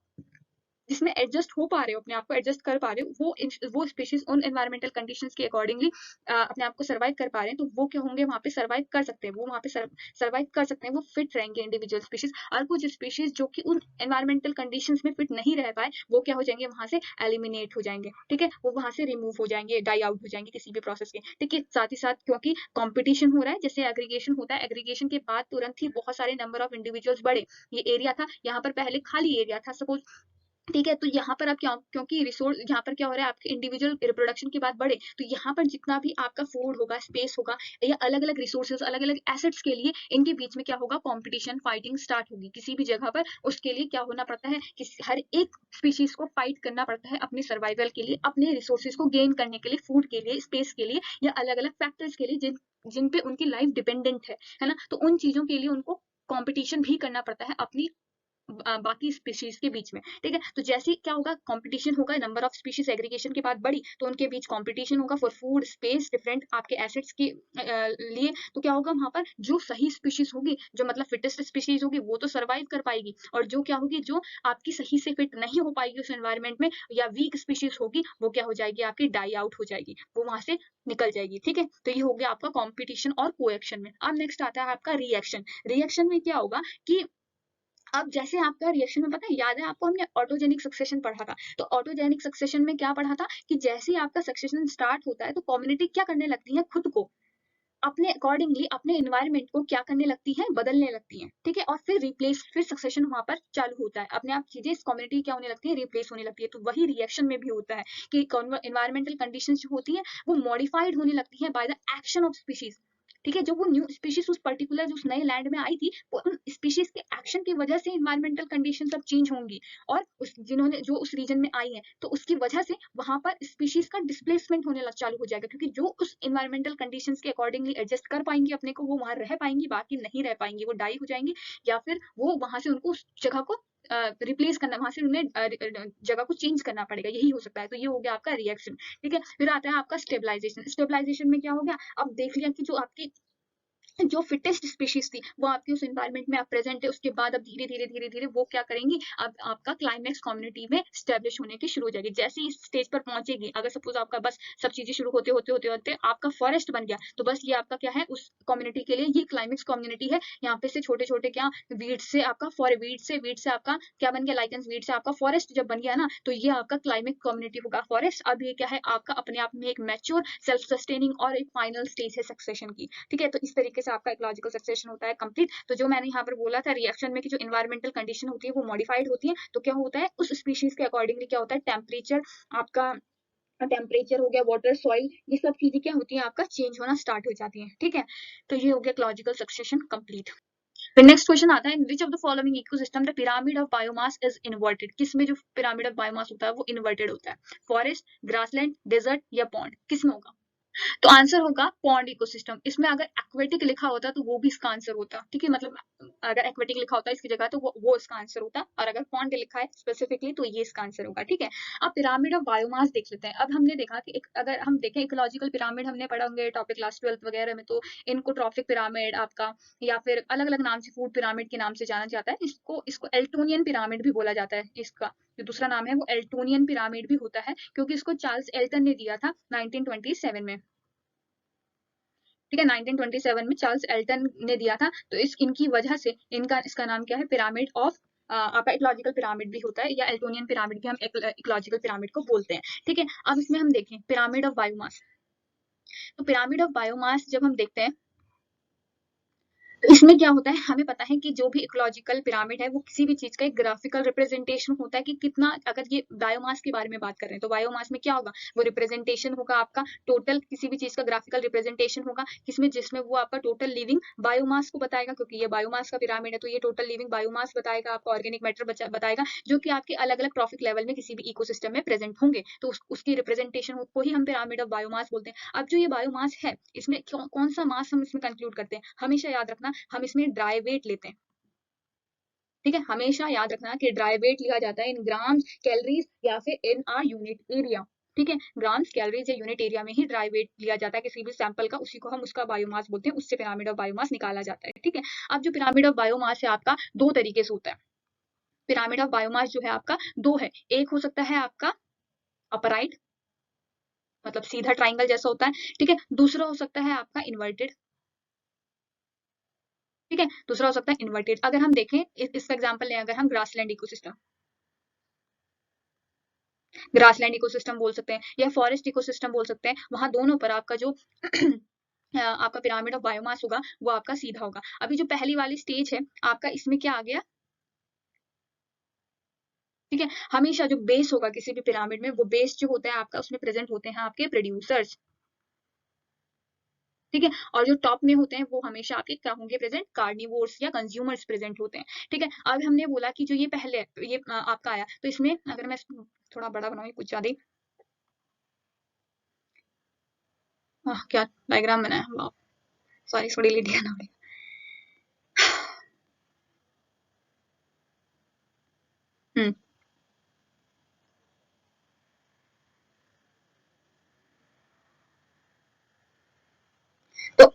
A: जिसमें एडजस्ट हो पा रहे हो, अपने आप को एडजस्ट कर पा रहे हो, वो स्पीशीज उन एनवायरमेंटल कंडीशंस के अकॉर्डिंगली अपने आप को सर्वाइव कर पा रहे हैं, तो वो क्या होंगे, वहां पे सर्वाइव कर सकते हैं, वो वहां पे सर्वाइव कर सकते हैं, वो फिट रहेंगे इंडिविजुअल स्पीशीज। और कुछ स्पीशीज जो कि उन एनवायरमेंटल कंडीशंस में फिट नहीं रह पाए, वो क्या हो जाएंगे, वहां से एलिमिनेट हो जाएंगे। ठीक है, वो वहां से रिमूव हो जाएंगे, डाई आउट हो जाएंगे किसी भी प्रोसेस के। ठीक है, साथ ही साथ क्योंकि कॉम्पिटिशन हो रहा है, जैसे एग्रीगेशन होता है, एग्रीगेशन के बाद तुरंत ही बहुत सारे नंबर ऑफ इंडिविजुअल्स बढ़े। ये एरिया था, यहाँ पर पहले खाली एरिया था सपोज। ठीक है, तो यहाँ पर अब क्या, क्योंकि रिसोर्स यहाँ पर क्या हो रहा है, आपके इंडिविजुअल रिप्रोडक्शन के बाद बढ़े, तो यहाँ पर जितना भी आपका फूड होगा, स्पेस होगा, या अलग अलग रिसोर्सेज, अलग अलग एसेट्स के लिए इनके बीच में क्या होगा, कंपटीशन, फाइटिंग स्टार्ट होगी किसी भी जगह पर। उसके लिए क्या होना पड़ता है कि हर एक स्पीशीज को फाइट करना पड़ता है अपने सर्वाइवल के लिए, अपने रिसोर्सेज को गेन करने के लिए, फूड के लिए, स्पेस के लिए, या अलग अलग फैक्टर्स के लिए जिन जिन पे उनकी लाइफ डिपेंडेंट है ना, तो उन चीजों के लिए उनको कंपटीशन भी करना पड़ता है अपनी बाकी स्पीशीज के बीच में। ठीक है, तो जैसे क्या होगा, कंपटीशन होगा, नंबर ऑफ स्पीशीज एग्रीगेशन के बाद बढ़ी, तो उनके बीच कंपटीशन होगा फॉर फूड, स्पेस, डिफरेंट आपके एसेट्स के लिए। तो क्या होगा, वहां पर जो सही स्पीशीज होगी, जो मतलब फिटेस्ट स्पीशीज होगी, वो तो सर्वाइव कर पाएगी, और जो क्या होगी, जो आपकी सही से फिट नहीं हो पाएगी उस एनवायरमेंट में, या वीक स्पीशीज होगी, वो क्या हो जाएगी, आपकी डाई आउट हो जाएगी, वो वहां से निकल जाएगी। ठीक है, तो ये हो गया आपका कॉम्पिटिशन और कोएक्शन में। अब नेक्स्ट आता है आपका रिएक्शन। रिएक्शन में क्या होगा कि अब जैसे आपका रिएक्शन में पता है, याद है आपको, हमने ऑटोजेनिक सक्सेशन पढ़ा था। तो ऑटोजेनिक सक्सेशन में क्या पढ़ा था कि जैसे ही आपका सक्सेशन स्टार्ट होता है, तो कम्युनिटी क्या करने लगती है, खुद को अपने अकॉर्डिंगली अपने एनवायरमेंट को क्या करने लगती है, बदलने लगती है। ठीक है, और फिर सक्सेशन वहां पर चालू होता है, अपने आप चीजें इस कम्युनिटी क्या होने लगती है, रिप्लेस होने लगती है। तो वही रिएक्शन में भी होता है कि एनवायरमेंटल कंडीशंस जो होती है वो मॉडिफाइड होने लगती है by the action of species. ठीक है, जो वो न्यू स्पीशीज उस पर्टिकुलर जो उस नए लैंड में आई थी, वो उन स्पीशीज के एक्शन की वजह से इन्वायरमेंटल कंडीशन सब चेंज होंगी, और उस जिन्होंने जो उस रीजन में आई है तो उसकी वजह से वहां पर स्पीशीज का डिस्प्लेसमेंट होने लग चालू हो जाएगा, क्योंकि जो उस इन्वायरमेंटल कंडीशंस के अकॉर्डिंगली एडजस्ट कर पाएंगी अपने को, वो वहां रह पाएंगी, बाकी नहीं रह पाएंगी, वो डाई हो जाएंगी, या फिर वो वहां से उनको उस जगह को रिप्लेस करना, वहां से उन्हें जगह को चेंज करना पड़ेगा, यही हो सकता है। तो ये हो गया आपका रिएक्शन। ठीक है, फिर आता है आपका स्टेबलाइजेशन। स्टेबलाइजेशन में क्या हो गया, अब देख लिया कि जो आपकी जो फिटेस्ट स्पीशीज थी वो आपके उस एनवायरनमेंट में आप प्रेजेंट है, उसके बाद अब धीरे धीरे धीरे धीरे वो क्या करेंगी, अब आपका क्लाइमेक्स कम्युनिटी में स्टैब्लिश होने की शुरू हो जाएगी। जैसे ही इस स्टेज पर पहुंचेगी, अगर सपोज आपका बस सब चीजें शुरू होते होते होते होते आपका फॉरेस्ट बन गया, तो बस ये आपका क्या है, उस कम्युनिटी के लिए ये क्लाइमेक्स कम्युनिटी है। यहाँ पे से छोटे छोटे क्या वीड से आपका वीड से आपका क्या बन गया, लाइकेंस, वीड से आपका फॉरेस्ट जब बन गया ना, तो ये आपका क्लाइमेक्स कम्युनिटी होगा फॉरेस्ट। अब ये क्या है, आपका अपने आप में एक मैच्योर सेल्फ सस्टेनिंग और एक फाइनल स्टेज है सक्सेशन की। ठीक है, तो इस तरीके से आपका इकोलॉजिकल सक्सेशन होता है कंप्लीट। तो जो मैंने यहाँ पर बोला था रिएक्शन में कि जो इन्वायरमेंटल कंडीशन होती है वो मॉडिफाइड होती है, तो क्या होता है उस स्पीशीज के अकॉर्डिंगली क्या होता है, टेम्परेचर आपका टेम्परेचर हो गया, वाटर, सॉइल, ये सब चीजें क्या होती हैं आपका चेंज होना स्टार्ट हो जाती हैं। ठीक है, तो ये हो गया इकोलॉजिकल सक्सेशन कंप्लीट। फिर नेक्स्ट क्वेश्चन आता है, in which of the following ecosystem the pyramid of biomass is inverted. किसमें जो पिरामिड ऑफ बायोमास होता है वो इन्वर्टेड होता है, फॉरेस्ट, ग्रासलैंड, डेजर्ट या पॉन्ड, किसमें होगा? तो आंसर होगा पॉन्ड इकोसिस्टम। इसमें अगर एक्वेटिक लिखा होता तो वो भी इसका आंसर होता। ठीक है, मतलब अगर एक्वेटिक लिखा होता इसकी जगह तो वो इसका आंसर होता, और अगर पॉन्ड लिखा है स्पेसिफिकली तो ये इसका आंसर होगा। ठीक है, अब पिरामिड ऑफ बायोमास देख लेते हैं। अब हमने देखा कि अगर हम देखें इकोलॉजिकल पिरामिड हमने पढ़ा होंगे टॉपिक क्लास 12 वगैरह में, तो इनको ट्रॉफिक पिरामिड आपका, या फिर अलग अलग नाम से फूड पिरामिड के नाम से जाना जाता है। इसको इसको एल्टोनियन पिरामिड भी बोला जाता है। इसका जो दूसरा नाम है वो एल्टोनियन पिरामिड भी होता है, क्योंकि इसको चार्ल्स एल्टन ने दिया था 1927 में। ठीक है, 1927 में चार्ल्स एल्टन ने दिया था, तो इनकी वजह से इसका नाम क्या है, पिरामिड ऑफ आपका इकोलॉजिकल पिरामिड भी होता है, या एल्टोनियन पिरामिड भी हम इकोलॉजिकल पिरामिड को बोलते हैं। ठीक है, अब इसमें हम देखें पिरामिड ऑफ बायोमास। तो पिरामिड ऑफ बायोमास जब हम देखते हैं तो इसमें क्या होता है, हमें पता है कि जो भी इकोलॉजिकल पिरामिड है वो किसी भी चीज का एक ग्राफिकल रिप्रेजेंटेशन होता है कि कितना, अगर ये बायोमास के बारे में बात कर रहे हैं तो बायोमास में क्या होगा, वो रिप्रेजेंटेशन होगा आपका टोटल किसी भी चीज का ग्राफिकल रिप्रेजेंटेशन होगा, किसमें, जिसमें वो आपका टोटल लिविंग बायोमास को बताएगा, क्योंकि ये बायोमास का पिरामिड है तो ये टोटल लिविंग बायोमास बताएगा, आपका ऑर्गेनिक मैटर बताएगा, जो कि आपके अलग अलग ट्रॉफिक लेवल में किसी भी इकोसिस्टम में प्रेजेंट होंगे, तो उसकी रिप्रेजेंटेशन को ही हम पिरामिड ऑफ बायोमास बोलते हैं। अब जो ये बायोमास है इसमें कौन सा मास हम इसमें कंक्लूड करते हैं, हमेशा याद रखना हम इसमें ड्राई वेट लेते हैं। ठीक है, हमेशा याद रखना कि ड्राई वेट लिया जाता है इन ग्राम्स, कैलोरीज या फिर इन आर यूनिट एरिया। ठीक है, ग्राम्स, कैलोरीज या यूनिट एरिया में ही ड्राई वेट लिया जाता है किसी भी सैंपल का, उसी को हम उसका बायोमास बोलते हैं, उससे पिरामिड ऑफ बायोमास निकाला जाता है। ठीक है, अब जो पिरामिड ऑफ बायोमास है आपका दो तरीके से होता है। पिरामिड ऑफ बायोमास जो है आपका दो है, एक हो सकता है आपका अपराइट, मतलब सीधा ट्राइंगल जैसा होता है। ठीक है, दूसरा हो सकता है आपका इन्वर्टेड। ठीक है, दूसरा हो सकता है इन्वर्टेड। अगर हम देखें इसका एग्जांपल लें, अगर हम ग्रासलैंड इकोसिस्टम, ग्रासलैंड इकोसिस्टम बोल सकते हैं या फॉरेस्ट इकोसिस्टम बोल सकते हैं, वहां दोनों पर आपका जो आपका पिरामिड ऑफ बायोमास होगा वो आपका सीधा होगा। अभी जो पहली वाली स्टेज है आपका, इसमें क्या आ गया, ठीक है, हमेशा जो बेस होगा किसी भी पिरामिड में, वो बेस जो होता है आपका उसमें प्रेजेंट होते हैं आपके प्रोड्यूसर्स। ठीक है, और जो टॉप में होते हैं वो हमेशा आपके क्या होंगे प्रेजेंट, कार्निवोर्स या कंज्यूमर्स प्रेजेंट होते हैं। ठीक है, अब हमने बोला कि जो ये पहले ये आपका आया, तो इसमें अगर मैं इसको थोड़ा बड़ा बनाऊं कुछ ज्यादा, क्या डायग्राम बनाया, सॉरी इसको डिलीट करना पड़ेगा। हम्म, तो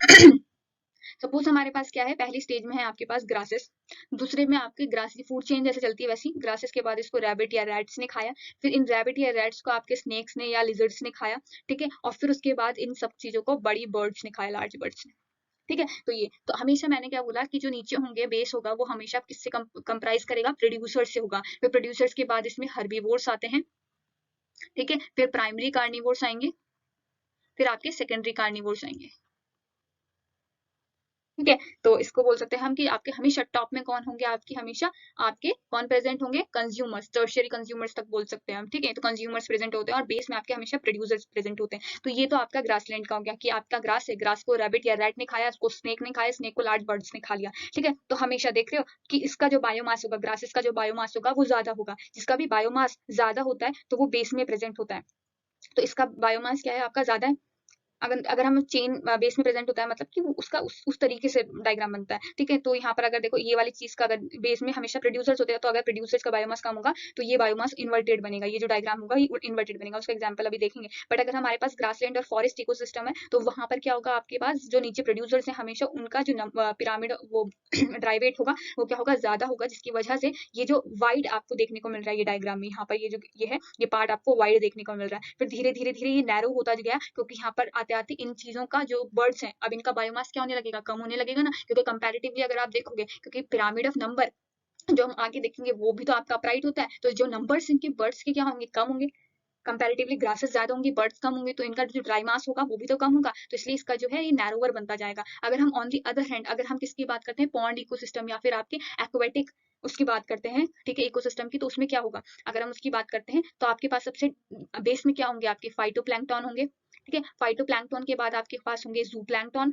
A: सपोज हमारे पास क्या है, पहली स्टेज में है आपके पास ग्रासेस, दूसरे में आपके ग्रास की फूड चेन जैसे चलती है वैसी, ग्रासेस के बाद इसको रैबिट या रैट्स ने खाया, फिर इन रैबिट या रैट्स को आपके स्नेक्स ने या लिजर्ड्स ने खाया। ठीक है, और फिर उसके बाद इन सब चीजों को बड़ी बर्ड्स ने खाया, लार्ज बर्ड्स ने। ठीक है, तो ये तो हमेशा मैंने क्या बोला कि जो नीचे होंगे बेस होगा वो हमेशा किससे कंप्राइज करेगा, प्रोड्यूसर से होगा। फिर प्रोड्यूसर्स के बाद इसमें हर्बीवोर्स आते हैं। ठीक है, फिर प्राइमरी कार्निवोर्स आएंगे, फिर आपके सेकेंडरी कार्निवोर्स आएंगे। ठीक है, तो इसको बोल सकते हैं हम कि आपके हमेशा टॉप में कौन होंगे, आपकी हमेशा आपके कौन प्रेजेंट होंगे, कंज्यूमर्स, टर्शियरी कंज्यूमर्स तक बोल सकते हैं हम। ठीक है, तो कंज्यूमर्स प्रेजेंट होते हैं और बेस में आपके हमेशा प्रोड्यूसर्स प्रेजेंट होते हैं। तो ये तो आपका ग्रासलैंड का हो गया कि आपका ग्रास है, ग्रास को रैबिट या रैट ने खाया, उसको स्नेक ने खाया, स्नेक को लार्ज बर्ड्स ने खा लिया। ठीक है, तो हमेशा देख रहे हो कि इसका जो बायोमास होगा, ग्रासेस का जो बायोमास होगा वो ज्यादा होगा। जिसका भी बायोमास ज्यादा होता है तो वो बेस में प्रेजेंट होता है। तो इसका बायोमास क्या है, आपका ज्यादा है। अगर अगर हम चेन बेस में प्रेजेंट होता है, मतलब कि वो उसका उस तरीके से डायग्राम बनता है। ठीक है, तो यहाँ पर अगर देखो ये वाली चीज का अगर बेस में हमेशा प्रोड्यूसर्स होते हैं, तो अगर प्रोड्यूसर्स का बायोमास कम होगा तो ये बायोमास इन्वर्टेड बनेगा, ये जो डायग्राम होगा ये इन्वर्टेड बनेगा। उसका एग्जाम्पल अभी देखेंगे। बट अगर हमारे पास ग्रासलैंड और फॉरेस्ट इकोसिस्टम है तो वहां पर क्या होगा, आपके पास जो नीचे प्रोड्यूसर्स है हमेशा उनका जो पिरामिड वो ड्राइवेट होगा वो क्या होगा, ज्यादा होगा, जिसकी वजह से ये जो वाइड आपको देखने को मिल रहा है ये डायग्राम में, यहाँ पर ये जो ये है ये पार्ट आपको वाइड देखने को मिल रहा है। फिर धीरे धीरे धीरे ये नैरो होता गया, क्योंकि यहाँ पर आते आते इन चीजों का जो बर्ड्स हैं अब इनका बायोमास क्या होने लगेगा, कम होने लगेगा ना, क्योंकि कंपैरेटिवली अगर आप देखोगे, क्योंकि पिरामिड ऑफ नंबर जो हम आगे देखेंगे वो भी तो आपका अपराइट होता है, तो जो नंबर्स इनके बर्ड्स के क्या होंगे, कम होंगे। कंपैरेटिवली ग्रासेस ज्यादा होंगी, बर्ड्स कम होंगे, तो इनका जो ड्राई मास होगा वो भी तो कम होगा, तो इसलिए इसका जो है ये नैरोवर बनता जाएगा। अगर हम ऑन दी अदर हैंड अगर हम किसकी बात करते हैं, पॉन्ड इकोसिस्टम या फिर आपके एक्वेटिक उसकी बात करते हैं, ठीक है, इकोसिस्टम की, तो उसमें क्या होगा, अगर हम उसकी बात करते हैं तो आपके पास सबसे बेस में क्या होंगे, आपके फाइटोप्लैंक्टन होंगे। ठीक है, फाइटोप्लैंक्टन के बाद आपके पास होंगे जूप्लैंक्टन।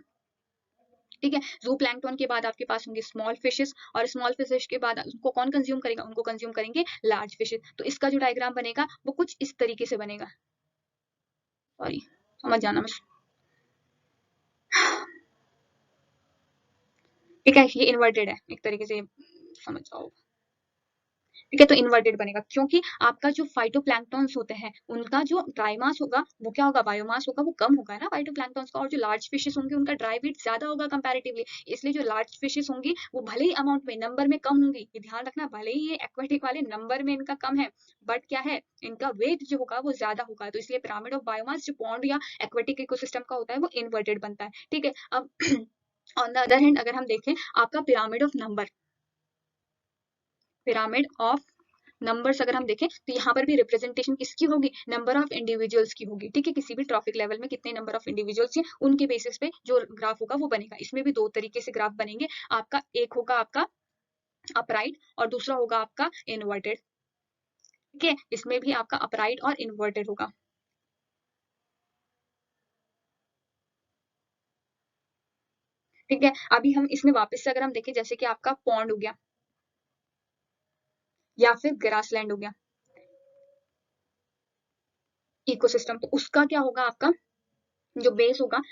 A: ठीक है, जूप्लैंक्टन के बाद आपके पास होंगे स्मॉल फिशेस, और स्मॉल फिशेस के बाद उनको कौन कंज्यूम करेगा, उनको कंज्यूम करेंगे लार्ज फिशेस। तो इसका जो डायग्राम बनेगा वो कुछ इस तरीके से बनेगा। सॉरी, समझ जाना बस। ठीक है, ये इन्वर्टेड है एक तरीके से, समझ जाओ। ठीक है, तो इन्वर्टेड बनेगा क्योंकि आपका जो फाइटोप्लैंक्टन्स होते हैं उनका जो ड्राई मास होगा वो क्या होगा, बायोमास होगा, वो कम होगा ना फाइटोप्लैंक्टन्स का, और जो लार्ज फिशेस होंगे उनका ड्राई वेट ज्यादा होगा कंपैरेटिवली। इसलिए जो लार्ज फिशेस होंगी वो भले ही अमाउंट में नंबर में कम होंगी, ये ध्यान रखना, भले ही ये एक्वेटिक वाले नंबर में इनका कम है, बट क्या है, इनका वेट जो होगा वो ज्यादा होगा। तो इसलिए पिरामिड ऑफ बायोमास जो पॉन्ड या एक्वेटिक इकोसिस्टम का होता है वो इन्वर्टेड बनता है। ठीक है, अब ऑन द अदर हैंड अगर हम देखें आपका pyramid of number, pyramid of numbers अगर हम देखें तो यहाँ पर भी रिप्रेजेंटेशन किसकी होगी, नंबर ऑफ इंडिविजुअल्स की होगी। ठीक है, किसी भी ट्रॉफिक लेवल में कितने नंबर ऑफ इंडिविजुअल्स हैं उनके बेसिस पे जो ग्राफ होगा वो बनेगा। इसमें भी दो तरीके से ग्राफ बनेंगे, आपका एक होगा आपका अपराइट और दूसरा होगा आपका इन्वर्टेड। ठीक है, इसमें भी आपका अपराइट और इन्वर्टेड होगा। ठीक है, अभी हम इसमें वापस से अगर हम देखें, जैसे कि आपका पॉन्ड हो गया या फिर ग्रासलैंड हो गया इकोसिस्टम, तो उसका क्या होगा, आपका जो बेस होगा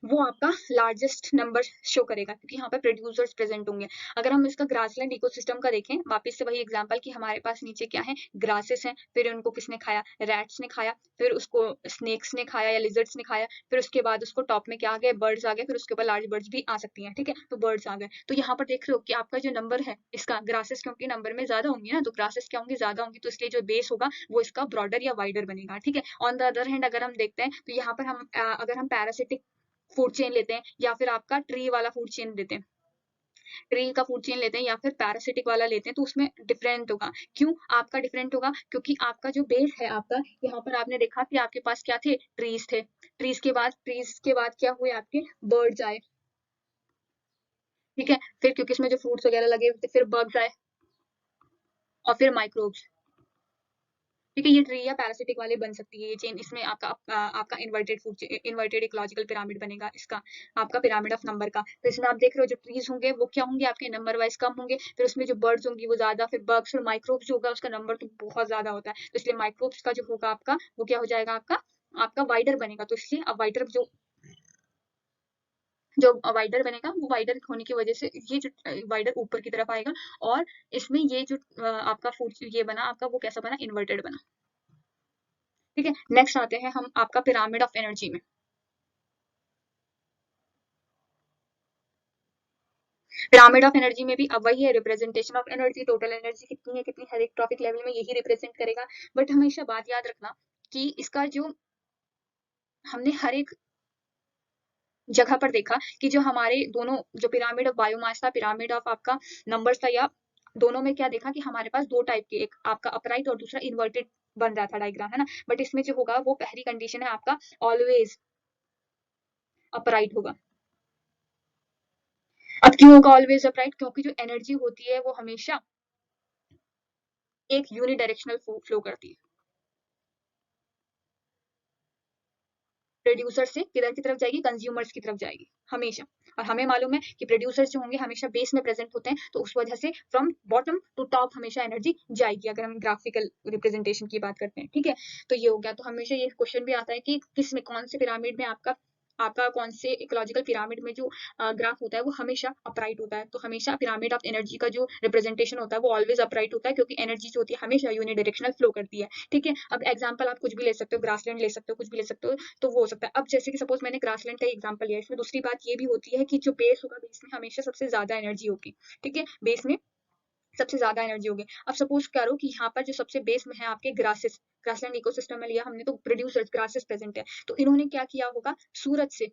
A: वो आपका लार्जेस्ट नंबर शो करेगा, क्योंकि यहाँ पे प्रोड्यूसर्स प्रेजेंट होंगे। अगर हम इसका ग्रासलैंड इकोसिस्टम का देखें, वापस से वही एग्जांपल कि हमारे पास नीचे क्या है, ग्रासेस हैं, फिर उनको किसने खाया, रैट्स ने खाया, फिर उसको स्नेक्स ने खाया या लिजर्ड्स ने खाया, फिर उसके बाद उसको टॉप में क्या आ गए, बर्ड्स आ गए, फिर उसके ऊपर लार्ज बर्ड्स भी आ सकती हैं। ठीक है, तो बर्ड्स आ गए, तो यहाँ पर देख रहे हो कि आपका जो नंबर है इसका ग्रासेस क्योंकि नंबर में ज्यादा होंगी ना, तो ग्रासेस क्या होंगी, ज्यादा होंगी, तो इसलिए जो बेस होगा वो इसका ब्रॉडर या वाइडर बनेगा। ठीक है, ऑन द अदर हैंड अगर हम देखते हैं तो यहाँ पर हम अगर हम पैरासिटिक फूड चेन लेते हैं या फिर आपका ट्री वाला फूड चेन लेते हैं, ट्री का फूड चेन लेते हैं या फिर पैरासिटिक वाला लेते हैं, तो उसमें डिफरेंट होगा। क्यों आपका डिफरेंट होगा, क्योंकि आपका जो बेस है आपका, यहाँ पर आपने देखा कि आपके पास क्या थे, ट्रीज थे, ट्रीज के बाद क्या हुए, आपके बर्ड्स आए। ठीक है, फिर क्योंकि इसमें जो फ्रूट्स वगैरह लगे हुए थे फिर बग्स आए और फिर माइक्रोब्स। ठीक है, ये ट्री या पैरासिटिक वाले बन सकती है ये चेन, इसमें आपका आपका inverted food, inverted ecological pyramid बनेगा इसका, आपका पिरामिड ऑफ नंबर का। तो इसमें आप देख रहे हो जो ट्रीज होंगे वो क्या होंगे, आपके नंबर वाइज कम होंगे, फिर उसमें जो बर्ड्स होंगी वो ज्यादा, फिर बग्स और माइक्रोब्स जो होगा उसका नंबर तो बहुत ज्यादा होता है, तो इसलिए माइक्रोब्स का जो होगा आपका वो क्या हो जाएगा, आपका आपका वाइडर बनेगा। तो इसलिए अब वाइडर जो वाइडर बनेगा वो वाइडर होने की वजह से ये जो वाइडर ऊपर की तरफ आएगा, और इसमें ये जो आपका फूड ये बना आपका वो कैसा बना, इन्वर्टेड बना। ठीक है, नेक्स्ट आते हैं हम आपका पिरामिड ऑफ एनर्जी में। पिरामिड ऑफ एनर्जी में भी अब वही है, representation of energy, total energy कितनी है, कितनी हर एक ट्रॉपिक लेवल में यही रिप्रेजेंट करेगा। बट हमेशा बात याद रखना कि इसका जो हमने हर एक जगह पर देखा कि जो हमारे दोनों जो पिरामिड ऑफ बायोमास था, पिरामिड ऑफ आपका नंबर्स था, या दोनों में क्या देखा कि हमारे पास दो टाइप के, एक आपका अपराइट और दूसरा इन्वर्टेड बन रहा था डायग्राम, है ना। बट इसमें जो होगा वो पहली कंडीशन है आपका ऑलवेज अपराइट होगा। अब क्यों होगा ऑलवेज अपराइट? क्योंकि जो एनर्जी होती है वो हमेशा एक यूनिडायरेक्शनल फ्लो करती है। प्रोड्यूसर से किधर की तरफ जाएगी? कंज्यूमर्स की तरफ जाएगी हमेशा। और हमें मालूम है कि प्रोड्यूसर्स जो होंगे हमेशा बेस में प्रेजेंट होते हैं, तो उस वजह से फ्रॉम बॉटम टू टॉप हमेशा एनर्जी जाएगी, अगर हम ग्राफिकल रिप्रेजेंटेशन की बात करते हैं। ठीक है, तो ये हो गया। तो हमेशा ये क्वेश्चन भी आता है कि किस में, कौन से पिरामिड में आपका आपका कौन से इकोलॉजिकल पिरामिड में जो ग्राफ होता है वो हमेशा अपराइट होता है। तो हमेशा पिरामिड ऑफ एनर्जी का जो रिप्रेजेंटेशन होता है वो ऑलवेज अपराइट होता है, क्योंकि एनर्जी जो होती है हमेशा यूनिडायरेक्शनल फ्लो करती है। ठीक है, अब एग्जांपल आप कुछ भी ले सकते हो, ग्रासलैंड ले सकते हो, कुछ भी ले सकते हो, तो वो हो सकता है। अब जैसे कि सपोज मैंने ग्रासलैंड का एग्जांपल लिया, इसमें दूसरी बात ये भी होती है कि जो बेस होगा, बेस में हमेशा सबसे ज्यादा एनर्जी होगी। ठीक है, बेस में सबसे ज्यादा एनर्जी होगी। अब सपोज करो कि यहाँ पर जो सबसे बेस में है आपके ग्रासेस, ग्रासलैंड इकोसिस्टम में लिया हमने, तो प्रोड्यूसर्स ग्रासेस प्रेजेंट है, तो इन्होंने क्या किया होगा? सूरज से,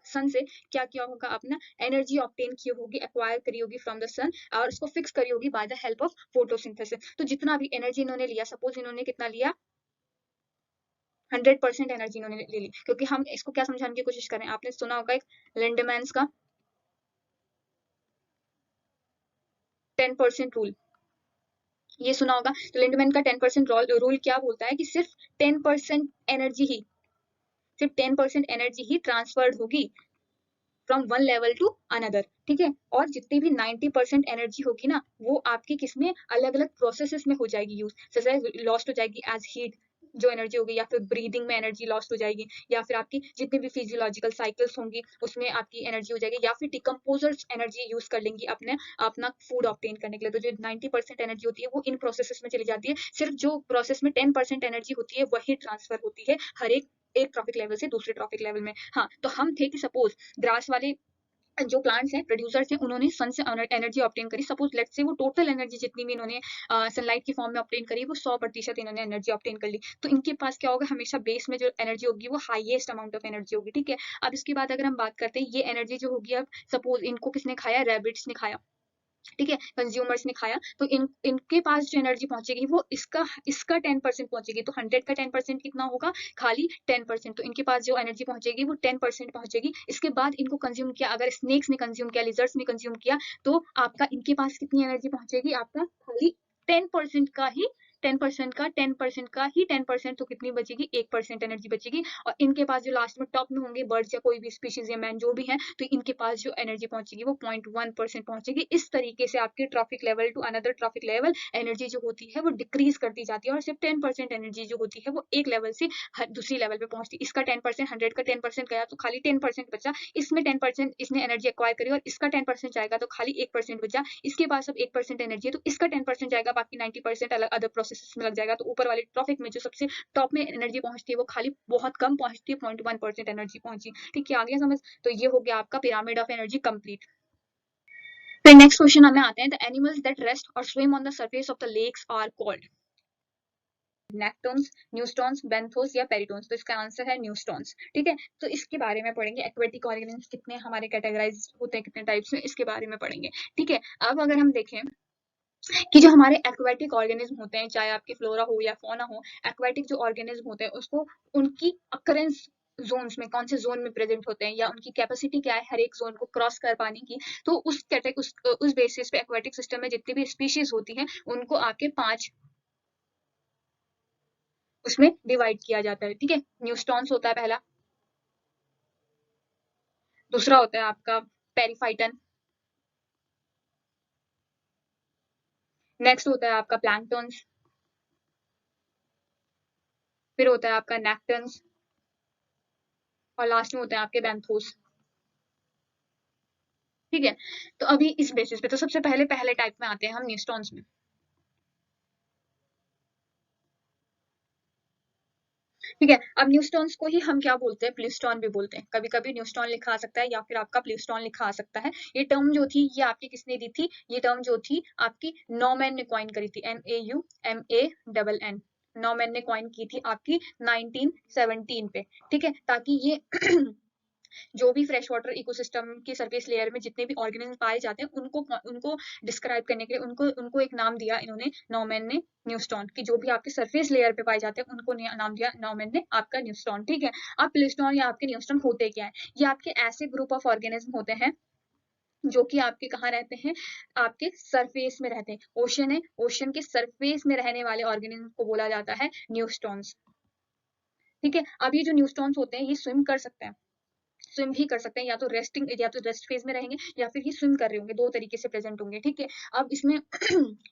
A: सन से क्या किया होगा? अपना एनर्जी ऑब्टेन की होगी, एक्वायर करी होगी फ्रॉम द सन, और उसको फिक्स करी होगी by the help of photosynthesis. तो जितना भी एनर्जी इन्होंने लिया, सपोज इन्होंने कितना लिया? 100% एनर्जी इन्होंने ले ली। क्योंकि हम इसको क्या समझाने की कोशिश करें, आपने सुना होगा एक लिंडमैन्स का 10% रूल, ये सुना होगा। तो लिंडमैन का 10% रूल क्या बोलता है कि सिर्फ 10% एनर्जी ही, सिर्फ 10% एनर्जी ही ट्रांसफर्ड होगी from one level to another. ठीक है, और जितनी भी 90% एनर्जी होगी ना, वो आपकी किसमें, अलग अलग प्रोसेसेस में हो जाएगी यूज, जैसे लॉस्ट हो जाएगी एज हीट जो एनर्जी होगी, या फिर ब्रीदिंग में एनर्जी लॉस्ट हो जाएगी, या फिर आपकी जितनी भी फिजियोलॉजिकल साइकिल्स होंगी उसमें आपकी एनर्जी हो जाएगी, या फिर डिकम्पोजर्स एनर्जी यूज कर लेंगी अपने अपना फूड ऑब्टेन करने के लिए। तो जो 90% एनर्जी होती है वो इन प्रोसेसेस में चली जाती है। सिर्फ जो प्रोसेस में 10% एनर्जी होती है वही ट्रांसफर होती है हर एक ट्रॉपिक लेवल से दूसरे ट्रॉपिक लेवल में। हाँ, तो हम थे कि सपोज ग्रास वाले जो प्लांट्स हैं, प्रोड्यूसर्स हैं, उन्होंने सन से एनर्जी ऑब्टेन करी। सपोज लेट्स से वो टोटल एनर्जी जितनी भी इन्होंने सनलाइट की फॉर्म में ऑब्टेन करी, वो 100% इन्होंने एनर्जी ऑब्टेन कर ली। तो इनके पास क्या होगा? हमेशा बेस में जो एनर्जी होगी वो हाईएस्ट अमाउंट ऑफ एनर्जी होगी। ठीक है, अब इसके बाद अगर हम बात करते हैं, ये एनर्जी जो होगी, अब सपोज इनको किसने खाया? रैबिट्स ने खाया। ठीक है, कंज्यूमर्स ने खाया, तो इनके पास जो एनर्जी पहुंचेगी वो इसका इसका 10% पहुंचेगी। तो 100 का 10% कितना होगा? खाली 10%। तो इनके पास जो एनर्जी पहुंचेगी वो 10% पहुंचेगी। इसके बाद इनको कंज्यूम किया, अगर स्नेक्स ने कंज्यूम किया, लिजर्ड्स ने कंज्यूम किया, तो आपका इनके पास कितनी एनर्जी पहुंचेगी? आपका खाली 10% का ही, 10% का 10% का ही 10%, तो कितनी बचेगी? 1% एनर्जी बचेगी। और इनके पास जो लास्ट में टॉप में होंगे बर्ड्स या कोई भी स्पीशीज या मैन जो भी है, तो इनके पास जो एनर्जी पहुंचेगी वो 0.1% पहुंचेगी। इस तरीके से आपके trophic level to another trophic level energy जो होती है वो डिक्रीज करती जाती है, और सिर्फ 10% एनर्जी जो होती है वो एक लेवल से दूसरी लेवल पे पहुंचती है। इसका 10%, 100 का 10% गया तो खाली 10% बचा, इसमें 10% इसने एनर्जी एक्वायर करी, और इसका 10% जाएगा तो खाली 1% बचा। इसके पास अब 1% एनर्जी है, तो इसका 10% जाएगा, बाकी 90% अलग अदर प्रोसेस में लग जाएगा। तो ऊपर वाले ट्रॉपिक में जो सबसे टॉप में एनर्जी पहुंचती है वो खाली बहुत कम पहुंचती है, 0.1% एनर्जी पहुंची। ठीक है, आगे समझ? तो ये हो गया आपका पिरामिड ऑफ एनर्जी कंप्लीट। फिर नेक्स्ट क्वेश्चन हमें आते हैं, the animals that rest or swim on the surface of the lakes are called nektons, neustons, benthos या पेरिटोन्स। तो इसका आंसर है न्यूस्टॉन्स। ठीक है, तो इसके बारे में पढ़ेंगे, एक्वेटिक ऑर्गेनिज्म कितने हमारे कैटेगराइज होते हैं, कितने टाइप्स में, इसके बारे में पढ़ेंगे। ठीक है, अब अगर हम देखें कि जो हमारे एक्वेटिक ऑर्गेनिज्म होते हैं, चाहे आपकी फ्लोरा हो या फौना हो, एक्वेटिक जो ऑर्गेनिज्म होते हैं उसको उनकी अकरेंस जोन्स में, कौन से जोन में प्रेजेंट होते हैं, या उनकी कैपेसिटी क्या है हर एक जोन को क्रॉस कर पाने की, तो उस बेसिस पे एक्वेटिक सिस्टम में जितनी भी स्पीशीज होती हैं उनको आपके 5 उसमें डिवाइड किया जाता है। ठीक है, न्यूस्टॉन्स होता है पहला, दूसरा होता है आपका पेरिफाइटन, नेक्स्ट होता है आपका प्लैंक्टन्स, फिर होता है आपका नेक्टन्स, और लास्ट में होते हैं आपके बेंथोस। ठीक है, तो अभी इस बेसिस पे तो सबसे पहले पहले टाइप में आते हैं हम न्यूस्टॉन्स में। ठीक है, अब न्यूस्टॉन्स को ही हम क्या बोलते हैं? प्लिस्टॉन भी बोलते हैं। कभी कभी न्यूस्टॉन लिखा आ सकता है, या फिर आपका प्लिस्टॉन लिखा आ सकता है। ये टर्म जो थी ये आपकी किसने दी थी? ये टर्म जो थी आपकी नॉमैन ने कॉइन करी थी, NAUMANN। नॉमैन ने कॉइन की थी आपकी 1917 पे। ठीक है, ताकि ये जो भी फ्रेश वाटर इकोसिस्टम की सरफेस लेयर में जितने भी ऑर्गेनिज्म पाए जाते हैं उनको उनको डिस्क्राइब करने के लिए उनको उनको एक नाम दिया इन्होंने, नॉमैन ने, न्यूस्टॉन की। जो भी आपके सरफेस लेयर पे पाए जाते हैं उनको नाम दिया नॉमैन ने आपका न्यूस्टॉन। ठीक है, अब प्लिस्टॉन या आपके न्यूस्टॉन होते क्या है? ये आपके ऐसे ग्रुप ऑफ ऑर्गेनिज्म होते हैं जो कि आपके कहाँ रहते हैं, आपके सरफेस में रहते हैं। ओशन है, ओशन के सरफेस में रहने वाले ऑर्गेनिज्म को बोला जाता है न्यूस्टॉन्स। ठीक है, अब ये जो न्यूस्टॉन्स होते हैं ये स्विम कर सकते हैं, स्विम भी कर सकते हैं, या तो रेस्टिंग, या तो रेस्ट फेज में रहेंगे, या फिर ये स्विम कर रहे होंगे, दो तरीके से प्रेजेंट होंगे। ठीक है, अब इसमें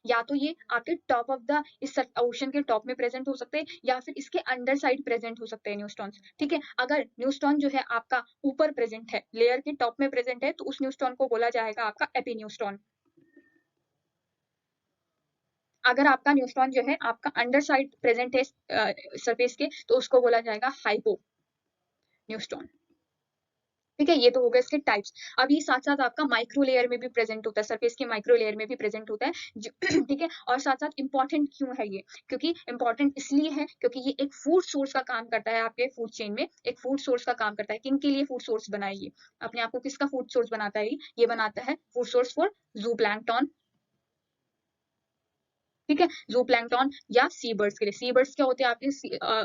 A: या तो ये आपके टॉप ऑफ द इस ओशन के टॉप में प्रेजेंट हो सकते हैं, या फिर इसके अंडर साइड प्रेजेंट हो सकते हैं न्यूस्टॉन्स। ठीक है, अगर न्यूस्टॉन जो है आपका ऊपर प्रेजेंट है, लेयर के टॉप में प्रेजेंट है, तो उस न्यूस्टॉन को बोला जाएगा आपका एपी न्यूस्टॉन। अगर आपका न्यूस्टॉन जो है आपका अंडर साइड प्रेजेंट है सरफेस के, तो उसको बोला जाएगा हाइपो न्यूस्टॉन। ठीक है, ये तो हो गए इसके टाइप्स। अब ये साथ साथ आपका माइक्रो लेयर में भी प्रेजेंट होता है, सरफेस के माइक्रो लेयर में भी प्रेजेंट होता है ठीक है, और साथ साथ इंपॉर्टेंट क्यों है ये, क्योंकि इंपॉर्टेंट इसलिए है क्योंकि ये एक फूड सोर्स का काम करता है, आपके फूड चेन में एक फूड सोर्स का काम करता है। किन के लिए फूड सोर्स बनाइए, अपने आप को किसका फूड सोर्स बनाता है, ये बनाता है फूड सोर्स फॉर जूप्लैंक्टन। ठीक है, जूप्लैंक्टन या सी बर्ड्स के लिए। सी बर्ड्स क्या होते हैं आपके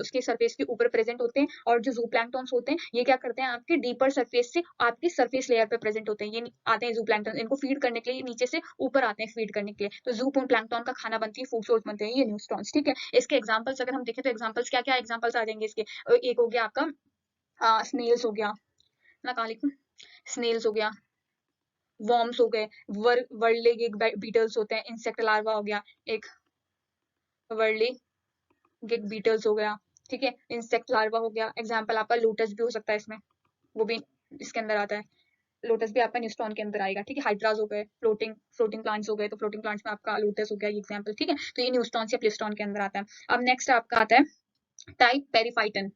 A: उसके सरफेस के ऊपर प्रेजेंट होते हैं, और जो जूप्लैंक्टन्स होते हैं ये क्या करते हैं आपके डीपर सरफेस से आपकी सरफेस लेयर पे प्रेजेंट होते हैं। ये आते हैं जूप्लैंक्टन, इनको फीड करने के लिए नीचे से ऊपर आते हैं फीड करने के लिए, तो जू प्लैंक्टन का खाना बनती है, फूड सोर्स बनते हैं ये न्यूस्टॉन्स। ठीक है, इसके एग्जाम्पल्स अगर हम देखें तो एग्जाम्पल्स क्या क्या एग्जाम्पल्स आ जाएंगे इसके, एक हो गया आपका स्नेल्स हो गया ना, कहाँ लिखूं, स्नेल्स हो गया, वर्म्स हो गए, वर्लिग बीटल्स होते हैं, इंसेक्ट लार्वा हो गया एक, वर्ली गिग बीटल्स हो गया। ठीक है, इंसेक्ट लार्वा हो गया, एग्जाम्पल आपका लोटस भी हो सकता है इसमें, वो भी इसके अंदर आता है, लोटस भी आपका न्यूस्टॉन के अंदर आएगा। ठीक है, हाइड्रास हो गए, फ्लोटिंग फ्लोटिंग प्लांट्स हो गए, तो फ्लोटिंग प्लांट्स में आपका लोटस हो गया ये एग्जाम्पल। ठीक है, तो ये न्यूस्टॉन से प्लिस्टॉन के अंदर आता है। अब नेक्स्ट आपका आता है टाइप पेरीफाइटन।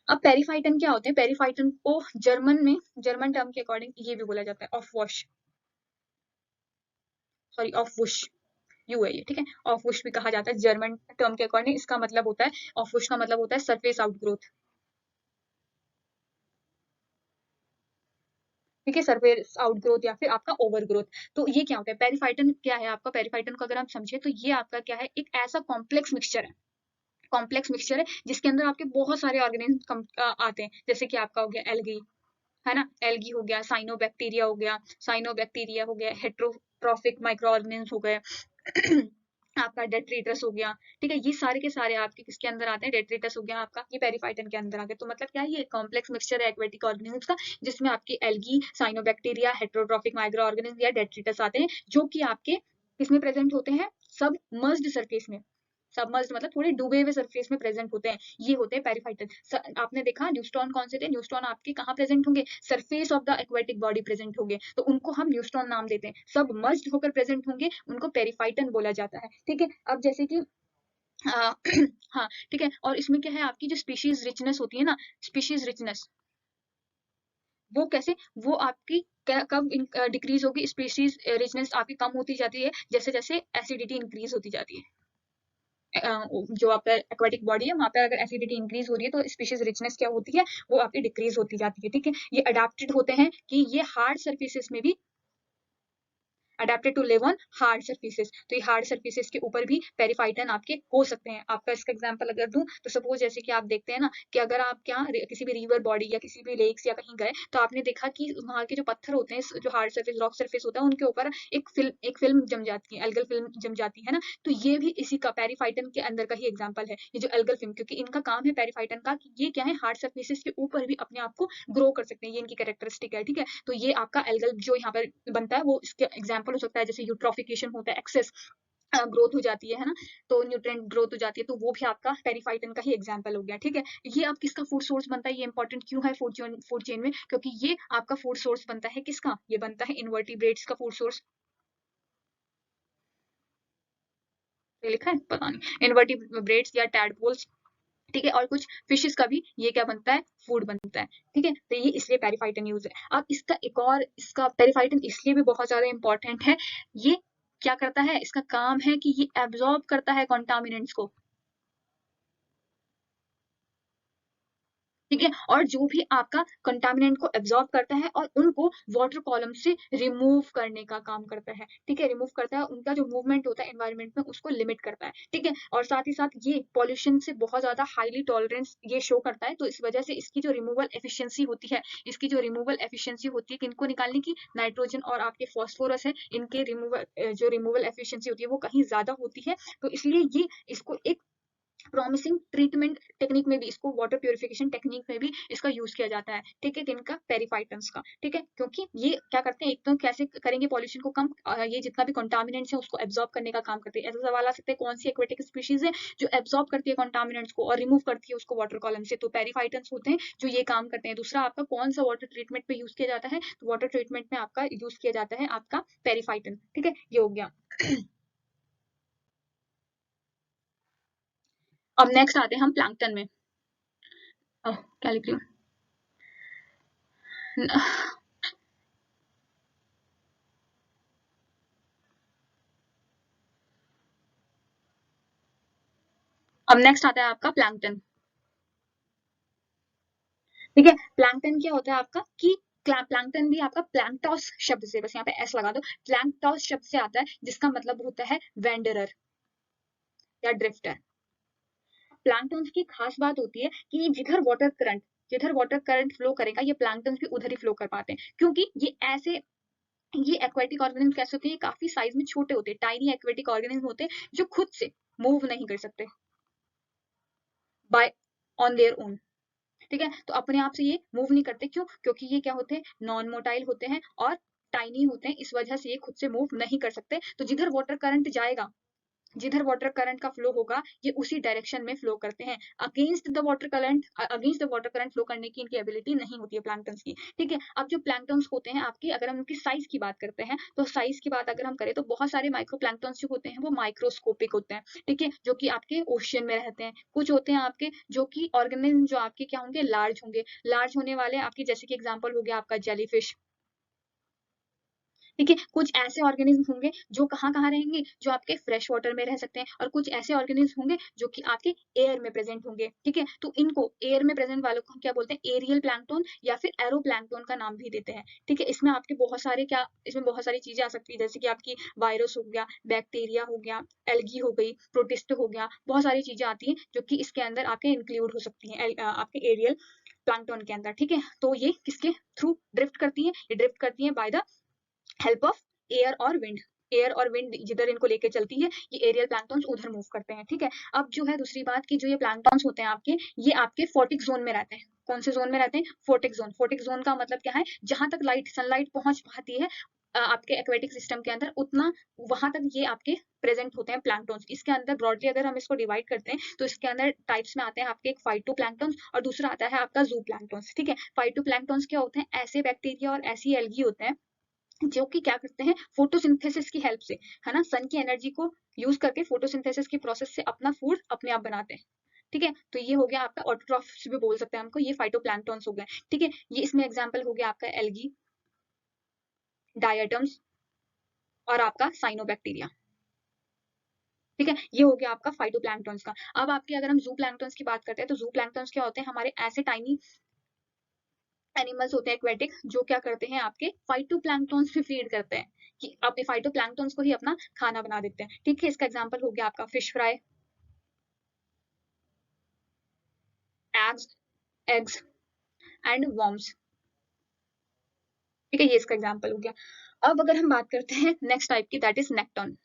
A: अब पेरीफाइटन क्या होते हैं, पेरीफाइटन को जर्मन में, जर्मन टर्म के अकॉर्डिंग ये भी बोला जाता है of wash, sorry of whoosh, you है ये। ठीक है, ऑफ वुश भी कहा जाता है जर्मन टर्म के अकॉर्डिंग। इसका मतलब होता है, ऑफ वुश का मतलब होता है सरफेस आउटग्रोथ। ठीक है, सरफेस आउटग्रोथ या फिर आपका ओवर ग्रोथ। तो ये क्या होता है, पेरीफाइटन क्या है आपका, पेरीफाइटन को अगर हम समझे तो ये आपका क्या है, एक ऐसा कॉम्प्लेक्स मिक्सचर है, कॉम्प्लेक्स मिक्सचर है जिसके अंदर आपके बहुत सारे ऑर्गेनिज्म आते हैं, जैसे कि आपका हो गया एल्गी, है ना, एल्गी हो गया, साइनोबैक्टीरिया हो गया, साइनोबैक्टीरिया हो गया, हेट्रोट्रॉफिक माइक्रो ऑर्गेनिज्म हो गए आपका डेट्रीटस हो गया। ठीक है, ये सारे के सारे आपके किसके अंदर आते हैं, डेट्रीटस हो गया आपका, ये पेरीफाइटन के अंदर आ गए। तो मतलब क्या है, ये कॉम्प्लेक्स मिक्सचर है एक्वेटिक ऑर्गेनिज्म का, जिसमें आपके algae, cyanobacteria, heterotrophic micro organism या डेट्रीटस आते हैं, जो कि आपके किसमें प्रेजेंट होते हैं, सब मर्ज्ड सरफेस में, सबमर्ज्ड मतलब थोड़े डूबे हुए सरफेस में प्रेजेंट होते हैं, ये होते हैं पेरीफाइटन। आपने देखा न्यूस्टॉन कौन से थे, न्यूस्टॉन आपके कहाँ प्रेजेंट होंगे, surface of the aquatic body present होंगे, तो उनको हम न्यूस्टॉन नाम देते हैं। सब मर्ज्ड होकर प्रेजेंट होंगे, उनको पेरीफाइटन बोला जाता है। ठीक है, अब जैसे कि आ, हाँ ठीक है, और इसमें क्या है आपकी जो स्पीशीज रिचनेस होती है ना, स्पीशीज रिचनेस वो कैसे, वो आपकी कब डिक्रीज होगी, स्पीशीज रिचनेस आपकी कम होती जाती है जैसे जैसे एसिडिटी इंक्रीज होती जाती है। जो आपका एक्वेटिक बॉडी है वहां पर अगर एसिडिटी इंक्रीज हो रही है तो स्पीशीज रिचनेस क्या होती है, वो आपकी डिक्रीज होती जाती है। ठीक है, ये अडेप्टेड होते हैं कि ये हार्ड सर्फेसिस में भी, adapted to live on hard surfaces, तो ये हार्ड सर्फेसिस के ऊपर भी पेरीफाइटन आपके हो सकते हैं। आपका इसका एग्जांपल अगर दूं तो सपोज जैसे कि आप देखते हैं ना कि अगर आप क्या किसी भी रिवर बॉडी या किसी भी लेक्स या कहीं गए तो आपने देखा कि वहाँ के जो पत्थर होते हैं, जो हार्ड सर्फेस रॉक सर्फेस होता है, उनके ऊपर एक फिल्म जम जाती है, एल्गल फिल्म जम जाती है ना, तो ये भी इसी का पेरीफाइटन के अंदर का ही एग्जाम्पल है, ये जो एल्गल फिल्म, क्योंकि इनका काम है पेरीफाइटन का कि ये क्या है, हार्ड सर्फेसिस के ऊपर भी अपने आप को ग्रो कर सकते हैं, ये इनकी कैरेक्टरिस्टिक है। ठीक है, तो ये आपका एल्गल जो यहाँ पर बनता है वो इसके एग्जाम्पल हो सकता है, जैसे यूट्रोफिकेशन होता है, एक्सेस ग्रोथ हो जाती है ना, तो न्यूट्रिएंट ग्रोथ हो जाती है, तो वो भी आपका पेरीफाइटन का ही एग्जांपल हो गया। ठीक है, ये अब किसका फूड सोर्स बनता है, ये इंपॉर्टेंट क्यों है फूड चेन में, क्योंकि ये आपका फूड सोर्स बनता है किसका, ये बनता है इनवर्टिब्रेट्स का फूड सोर्स। लिखा है पता नहीं, इनवर्टिब्रेट्स या टैडपोल्स। ठीक है, और कुछ फिशेस का भी ये क्या बनता है, फूड बनता है। ठीक है, तो ये इसलिए पेरीफाइटन यूज है। अब इसका एक और, इसका पेरीफाइटन इसलिए भी बहुत ज्यादा इंपॉर्टेंट है, ये क्या करता है, इसका काम है कि ये एब्जॉर्ब करता है कॉन्टामिनेंट्स को, ठीक है, और जो भी आपका कंटामिनेंट को एब्जॉर्ब करता है और उनको वाटर कॉलम से रिमूव करने का काम करता है। ठीक है, रिमूव करता है, उनका जो मूवमेंट होता है एनवायरनमेंट में उसको लिमिट करता है। ठीक है, और साथ ही साथ ये पॉल्यूशन से बहुत ज्यादा हाईली टॉलरेंस ये शो करता है, तो इस वजह से इसकी जो रिमूवल एफिशिएंसी होती है, इसकी जो रिमूवल एफिशिएंसी होती है किनको निकालने की, नाइट्रोजन और आपके फॉस्फोरस है, इनके रिमूवल जो रिमूवल एफिशिएंसी होती है वो कहीं ज्यादा होती है। तो इसलिए ये इसको एक प्रॉमिसिंग ट्रीटमेंट टेक्निक में भी, इसको वाटर प्यूरिफिकेशन टेक्निक में भी इसका यूज किया जाता है। ठीक है, किनका, पेरिफाइटन्स का। ठीक है, क्योंकि ये क्या करते हैं, एक तो कैसे करेंगे पॉल्यूशन को कम, ये जितना भी कंटामिनेंट्स है उसको एब्जॉर्ब करने का काम करते हैं। ऐसा सवाल आ सकता है कौन सी एक्वेटिक स्पीशीज है जो एब्जॉर्ब करती है कंटामिनेंट्स को और रिमूव करती है उसको वाटर कॉलम से, तो पेरिफाइटन्स होते हैं जो ये काम करते हैं। दूसरा आपका कौन सा वाटर ट्रीटमेंट पे यूज किया जाता है, तो वाटर ट्रीटमेंट में आपका यूज किया जाता है आपका पेरिफाइटन। ठीक है, ये हो गया। अब नेक्स्ट आते हैं हम प्लैंकटन में। क्या लिख रही हूँ। अब नेक्स्ट आता है आपका प्लैंकटन। ठीक है, प्लैंकटन क्या होता है आपका कि प्लैंकटन भी आपका प्लैंक्टोस शब्द से, बस यहाँ पे एस लगा दो, प्लैंक्टोस शब्द से आता है जिसका मतलब होता है वेंडरर या ड्रिफ्टर। प्लैंकटन की खास बात होती है कि जिधर वाटर करंट फ्लो करेगा ये प्लैंकटन भी उधर ही फ्लो कर पाते हैं, क्योंकि ये एक्वेटिक ऑर्गेनिज्म कैसे होते हैं, काफी साइज में छोटे होते हैं, टाइनी एक्वेटिक ऑर्गेनिज्म होते हैं जो खुद से मूव नहीं कर सकते बाय ऑन देयर ओन। ठीक है, तो अपने आप से ये मूव नहीं करते, क्यों, क्योंकि ये क्या होते हैं, नॉन मोटाइल होते हैं और टाइनी होते हैं, इस वजह से ये खुद से मूव नहीं कर सकते। तो जिधर वाटर करंट जाएगा, जिधर वाटर करंट का फ्लो होगा ये उसी डायरेक्शन में फ्लो करते हैं। Against the water current flow करने की इनकी एबिलिटी नहीं होती है प्लैंक्टन्स की। ठीक है, अब जो प्लैंक्टन्स होते हैं आपके, अगर हम उनकी साइज की बात करते हैं, तो साइज की बात अगर हम करें तो बहुत सारे माइक्रो प्लैंक्टन्स जो होते हैं वो माइक्रोस्कोपिक होते हैं। ठीक है, जो कि आपके ओशियन में रहते हैं। कुछ होते हैं आपके जो कि ऑर्गेनिज्म जो आपके क्या होंगे, लार्ज होंगे। लार्ज होने वाले आपकी जैसे कि एग्जाम्पल हो गया आपका जेलीफिश। ठीक है, कुछ ऐसे ऑर्गेनिज्म होंगे जो कहाँ कहाँ रहेंगे, जो आपके फ्रेश वाटर में रह सकते हैं, और कुछ ऐसे ऑर्गेनिज्म होंगे जो कि आपके एयर में प्रेजेंट होंगे। ठीक है, तो इनको एयर में प्रेजेंट वालों को हम क्या बोलते हैं, एरियल प्लैंक्टन या फिर एरो प्लैंक्टन का नाम भी देते हैं। ठीक है, इसमें आपके बहुत सारे क्या, इसमें बहुत सारी चीजें आ सकती है, जैसे कि आपकी वायरस हो गया, बैक्टीरिया हो गया, एल्गी हो गई, प्रोटिस्ट हो गया, बहुत सारी चीजें आती हैं जो कि इसके अंदर आपके इंक्लूड हो सकती हैं आपके एरियल प्लैंक्टन के अंदर। ठीक है, तो ये किसके थ्रू ड्रिफ्ट करती है, ये ड्रिफ्ट करती है by the help of air और विंड। एयर और विंड जिधर इनको लेके चलती है, ये एरियल प्लैंक्टन्स उधर मूव करते हैं। ठीक है, अब जो है दूसरी बात कि जो ये प्लैंक्टन्स होते हैं आपके, ये आपके फोटिक जोन में रहते हैं। कौन से जोन में रहते हैं, फोटिक जोन। फोटिक जोन का मतलब क्या है, जहां तक सनलाइट पहुंच पाती है आपके एक्वेटिक सिस्टम के अंदर, उतना वहां तक ये आपके प्रेजेंट होते हैं प्लैंक्टन्स। इसके अंदर ब्रॉडली अगर हम इसको डिवाइड करते हैं तो इसके अंदर टाइप्स में आते हैं आपके, एक फाइटोप्लैंक्टन्स और दूसरा आता है आपका जूप्लैंक्टन्स। ठीक है, फाइटोप्लैंक्टन्स क्या होते हैं, ऐसे बैक्टीरिया और ऐसी एल्गी होते हैं जो कि क्या करते हैं, फोटोसिंथेसिस की हेल्प से, है ना, सन की एनर्जी को यूज करके फोटोसिंथेसिस की प्रोसेस से अपना फूड अपने आप बनाते हैं। ठीक है, तो ये हो गया आपका ऑटोट्रॉफ्स भी बोल सकते हैं हमको, ये फाइटोप्लैंक्टन्स हो गए। ठीक है, ये इसमें एग्जांपल हो गया आपका एल्गी, डायटम्स और आपका साइनोबैक्टीरिया। ठीक है, ये हो गया आपका फाइटोप्लैंक्टन्स का। अब आपके अगर हम जू प्लैंक्टन्स की बात करते हैं, तो जू प्लैंक्टन्स क्या होते हैं, हमारे ऐसे टाइनी एनिमल्स होते हैं एक्वेटिक, जो क्या करते हैं, आपके फाइटोप्लैंक्टन्स भी फीड करते हैं, कि अपने फाइटोप्लैंक्टन्स को ही अपना खाना बना देते हैं। ठीक है, इसका एग्जांपल हो गया आपका fish fry, eggs eggs and worms. ठीक है, ये इसका एग्जांपल हो गया। अब अगर हम बात करते हैं नेक्स्ट टाइप की, दैट इज नेक्टन।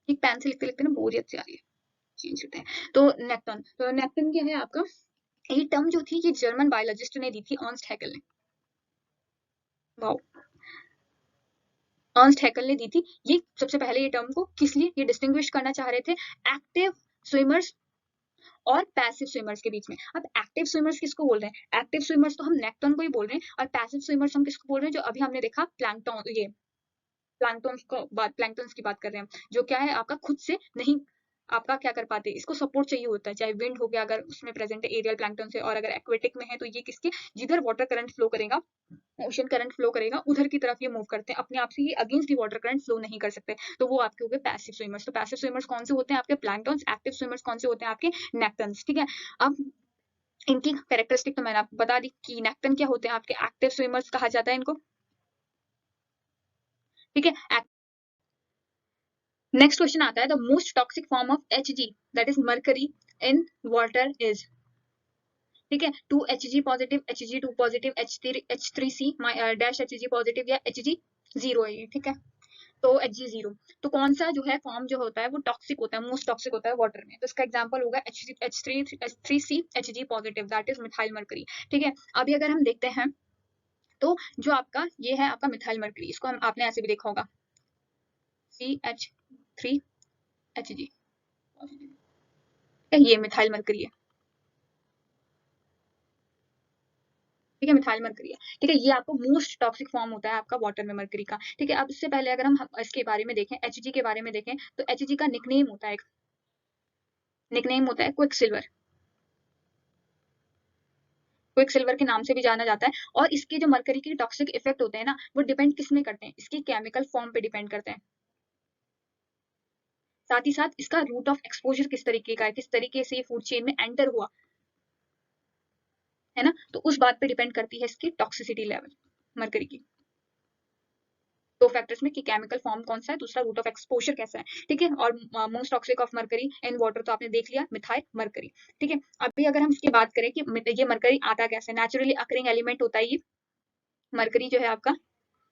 A: एक पेन से लिखते लिखते ना बोरियत से आ रही है, चेंज करते हैं। तो नेक्टन क्या है आपका, ये टर्म जो थी ये जर्मन बायोलॉजिस्ट ने दी थी, अर्नस्ट हैकेल ने। वाओ, अर्नस्ट हैकेल ने दी थी। ये सबसे पहले ये टर्म को किस लिए ये डिस्टिंग्विश करना चाह रहे थे, एक्टिव स्विमर्स और पैसिव स्विमर्स के बीच में। अब एक्टिव स्विमर्स किसको बोल रहे हैं, एक्टिव स्विमर्स तो हम नेक्टन को ही बोल रहे हैं, और पैसिव स्विमर्स हम किसको बोल रहे हैं, जो अभी हमने देखा प्लैंक्टन, ये प्लैंक्टन्स की बात कर रहे हैं, जो क्या है आपका खुद से नहीं आपका क्या कर पाते, इसको सपोर्ट चाहिए होता है, चाहे विंड हो गया अगर उसमें प्रेजेंट है एरियल प्लैंक्टन से, और अगर एक्वेटिक में है तो ये किसके, जिधर वाटर करंट फ्लो करेगा ओशन करंट फ्लो करेगा उधर की तरफ ये मूव करते हैं, अपने आप से ये against the water current flow नहीं कर सकते, तो वो आपके हो गए पैसिव स्विमर्स। तो पैसिव स्विमर्स कौन से होते हैं आपके प्लैंक्टन्स, एक्टिव स्विमर्स कौन से होते हैं आपके नेक्टन्स। ठीक है, अब इनकी कैरेक्टरिस्टिक तो मैंने आपको बता दी कि नेक्टन क्या होते हैं आपके एक्टिव स्विमर्स कहा जाता है इनको। ठीक है, नेक्स्ट क्वेश्चन आता है the most toxic form of Hg that is mercury in water is. ठीक है, 2Hg positive, Hg2 positive, H3C dash Hg positive या Hg0 है ये। ठीक है, तो Hg0, तो कौन सा जो है फॉर्म जो होता है वो टॉक्सिक होता है, मोस्ट टॉक्सिक होता है वाटर में। तो इसका एग्जांपल होगा H3C Hg positive that is methyl mercury. ठीक है, अभी अगर हम देखते हैं तो जो आपका ये है आपका मिथाइल मरकरी, इसको हम आपने ऐसे भी देखा होगा CH3Hg, ये मिथाइल मरकरी है। ठीक है, मिथाइल मरकरी है। ठीक है, ये आपको मोस्ट टॉक्सिक फॉर्म होता है आपका वाटर में मरकरी का। ठीक है, अब इससे पहले अगर हम इसके बारे में देखें, Hg के बारे में देखें, तो Hg का निकनेम होता है, निकनेम होता है क्विक सिल्वर, क्विक सिल्वर के नाम से भी जाना जाता है। और इसके जो मरकरी के टॉक्सिक इफेक्ट होते हैं ना, वो डिपेंड किस में करते हैं, इसकी केमिकल फॉर्म पे डिपेंड करते हैं। साथ ही साथ इसका रूट ऑफ एक्सपोजर किस तरीके का है, किस तरीके से फूड चेन में एंटर हुआ है ना, तो उस बात पे डिपेंड करती है इसकी टॉक्सिसिटी लेवल मरकरी की। दो फैक्टर्स में कि केमिकल फॉर्म कौन सा है, दूसरा रूट ऑफ एक्सपोजर कैसा है। ठीक है, और most toxic of mercury in water तो आपने देख लिया, मिथाइल मरकरी। ठीक है, अभी अगर हम इसकी बात करें कि ये मरकरी आता कैसे, नेचुरली अकरिंग एलिमेंट होता है ये मरकरी जो है आपका,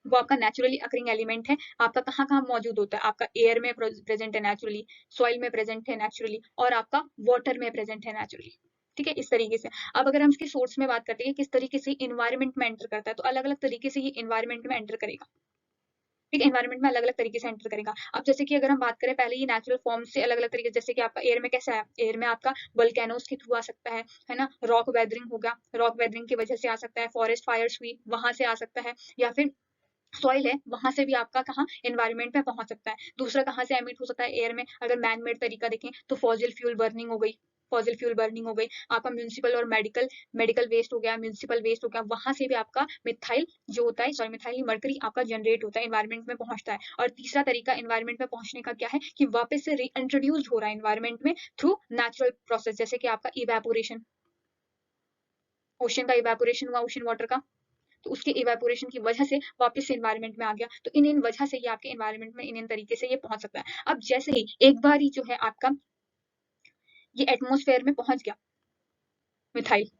A: वो आपका नेचुरली अकरिंग एलिमेंट है। आपका कहाँ कहाँ मौजूद होता है, आपका एयर में प्रेजेंट है नेचुरली, सॉइल में प्रेजेंट है नेचुरली, और आपका वाटर में प्रेजेंट है नेचुरली। ठीक है, इस तरीके से। अब अगर हम इसके सोर्स में बात करते हैं किस तरीके से इन्वायरमेंट में एंटर करता है, तो अलग अलग तरीके से ये इन्वायरमेंट में एंटर करेगा। ठीक है, एनवायरमेंट में अलग अलग तरीके से एंटर करेगा। अब जैसे कि अगर हम बात करें पहले ये नेचुरल फॉर्म से अलग अलग तरीके, जैसे कि आपका एयर में कैसा है, एयर में आपका वोल्केनोस के थ्रू आ सकता है ना, रॉक वेदरिंग होगा, रॉक वेदरिंग की वजह से आ सकता है, फॉरेस्ट फायर्स हुई वहां से आ सकता है, या फिर सॉइल है वहां से भी आपका कहाँ एनवायरमेंट में पहुंच सकता है। दूसरा कहाँ से एमिट हो सकता है एयर में, अगर मैन मेड तरीका देखें तो फॉसिल फ्यूल बर्निंग हो गई, फॉसिल फ्यूल बर्निंग हो गई, आपका म्यूनिसिपल और मेडिकल मेडिकल वेस्ट हो गया, म्यूनिसिपल वेस्ट हो गया, वहां से भी आपका मिथाइल जो होता है, सॉरी मिथाइल मरकरी आपका जनरेट होता है, एनवायरमेंट में पहुंचता है। और तीसरा तरीका एनवायरमेंट में पहुंचने का क्या है कि वापस से रीइंट्रोड्यूस्ड हो रहा है एनवायरमेंट में थ्रू नेचुरल प्रोसेस, जैसे कि आपका इवेपोरेशन, ओशन का इवेपोरेशन हुआ, ओशन वाटर का, तो उसके इवेपोरेशन की वजह से वापस से एनवायरमेंट में आ गया। तो इन वजह से ये आपके एनवायरमेंट में इन तरीके से ये पहुंच सकता है। अब जैसे ही एक बार ही जो है आपका ये एटमोस्फेयर में पहुंच गया मिथाइल,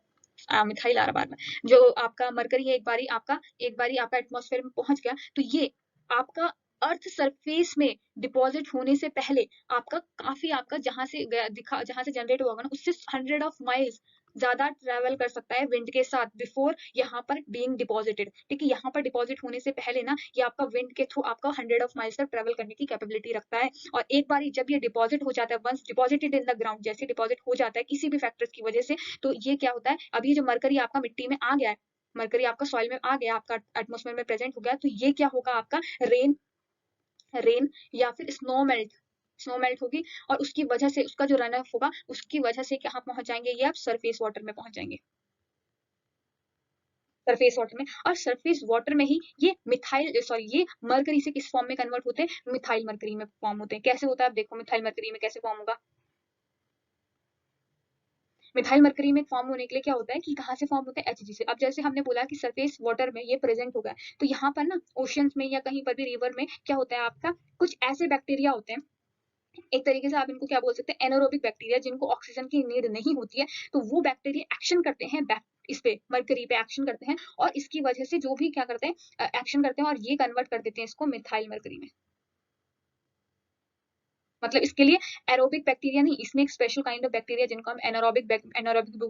A: मिथाइल आ रहा बार बार, जो आपका मरकरी है एक बारी आपका एटमोस्फेयर में पहुंच गया, तो ये आपका अर्थ सरफेस में डिपॉजिट होने से पहले आपका काफी आपका जहां से जनरेट हुआ होगा ना, उससे 100 of miles ज्यादा ट्रेवल कर सकता है विंड के साथ बिफोर यहाँ पर बीइंग डिपॉजिटेड। ठीक है, यहाँ पर डिपॉजिट होने से पहले ना ये आपका विंड के थ्रू आपका 100 of miles तक ट्रेवल करने की कैपेबिलिटी रखता है। और एक बार जब ये डिपॉजिट हो जाता है, once deposited in the ground, जैसे डिपॉजिट हो जाता है किसी भी फैक्टर्स की वजह से, तो ये क्या होता है, अभी जो मरकरी आपका मिट्टी में आ गया है, मरकरी आपका सॉइल में आ गया, आपका एटमोस्फेयर में प्रेजेंट हो गया, तो ये क्या होगा आपका रेन, रेन या फिर स्नो मेल्ट, स्नो मेल्ट होगी, और उसकी वजह से उसका जो रन ऑफ होगा उसकी वजह से कहाँ पहुंच जाएंगे ये आप सरफेस वाटर में पहुंच जाएंगे, सरफेस वाटर में। और सरफेस वाटर में ही ये मिथाइल सॉरी ये मरकरी से किस फॉर्म में कन्वर्ट होते हैं, मिथाइल मरकरी में फॉर्म होते हैं। कैसे होता है, आप देखो मिथाइल मरकरी में कैसे फॉर्म होगा। मिथाइल मरकरी में फॉर्म होने के लिए क्या होता है कि कहाँ से फॉर्म होता है, Hg से। अब जैसे हमने बोला कि सरफेस वाटर में ये प्रेजेंट होगा, तो यहाँ पर ना ओशंस में या कहीं पर भी रिवर में क्या होता है आपका, कुछ ऐसे बैक्टीरिया होते हैं, एक तरीके से आप इनको क्या बोल सकते हैं, एनारोबिक बैक्टीरिया, जिनको ऑक्सीजन की नीड नहीं होती है, तो वो बैक्टीरिया एक्शन करते हैं इस पे मरकरी पे एक्शन करते हैं, और इसकी वजह से जो भी क्या करते हैं एक्शन करते हैं, और ये कन्वर्ट कर देते हैं इसको मिथाइल मरकरी में। मतलब इसके लिए एरोबिक बैक्टीरिया नहीं, इसमें एक स्पेशल काइंड ऑफ बैक्टीरिया जिनको हम एनारोबिक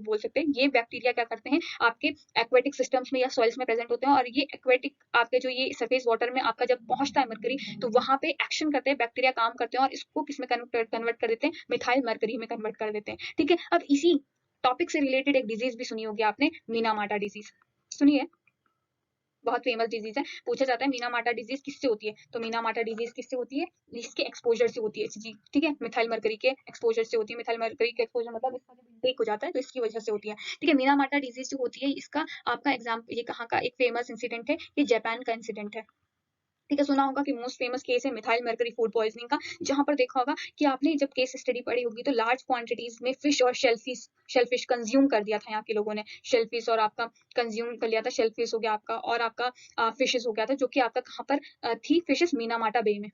A: बोल सकते हैं, ये बैक्टीरिया क्या करते हैं आपके एक्वेटिक सिस्टम्स में या सॉइल्स में प्रेजेंट होते हैं, और ये एक्वेटिक आपके जो ये सरफेस वाटर में आपका जब पहुंचता है मरकरी, तो वहां पे एक्शन करते हैं, बैक्टीरिया काम करते हैं, और इसको किसमें कन्वर्ट कर देते हैं, मिथाइल मरकरी में कन्वर्ट कर देते हैं। ठीक है, अब इसी टॉपिक से रिलेटेड एक डिजीज भी सुनी होगी आपने, मीनामाटा डिजीज, सुनिए, बहुत फेमस डिजीज है। पूछा जाता है मीना माटा डिजीज किससे होती है, तो मीना माटा डिजीज किससे होती है, इसके एक्सपोजर से होती है जी, ठीक है, मिथाइल मरकरी के एक्सपोजर से होती है। मिथाइल मरकरी के एक्सपोजर मतलब इसका जब इनटेक हो जाता है तो इसकी वजह से होती है, ठीक है। मीना माटा डिजीज जो होती है इसका आपका एग्जाम्पल, ये कहाँ का एक फेमस इंसिडेंट है, ये जापान का इंसिडेंट है, ठीक है। सुना होगा कि मोस्ट फेमस केस है मिथाइल मरकरी फूड पॉइजनिंग का, जहां पर देखा होगा कि आपने जब केस स्टडी पढ़ी होगी तो लार्ज क्वांटिटीज में फिश और शेलफिश कंज्यूम कर दिया था यहाँ के लोगों ने, शेलफिश और आपका कंज्यूम कर लिया था, शेलफिश हो गया आपका और आपका फिशेस हो गया था, जो कि आपका कहाँ पर थी फिशेस, मीनामाटा बे में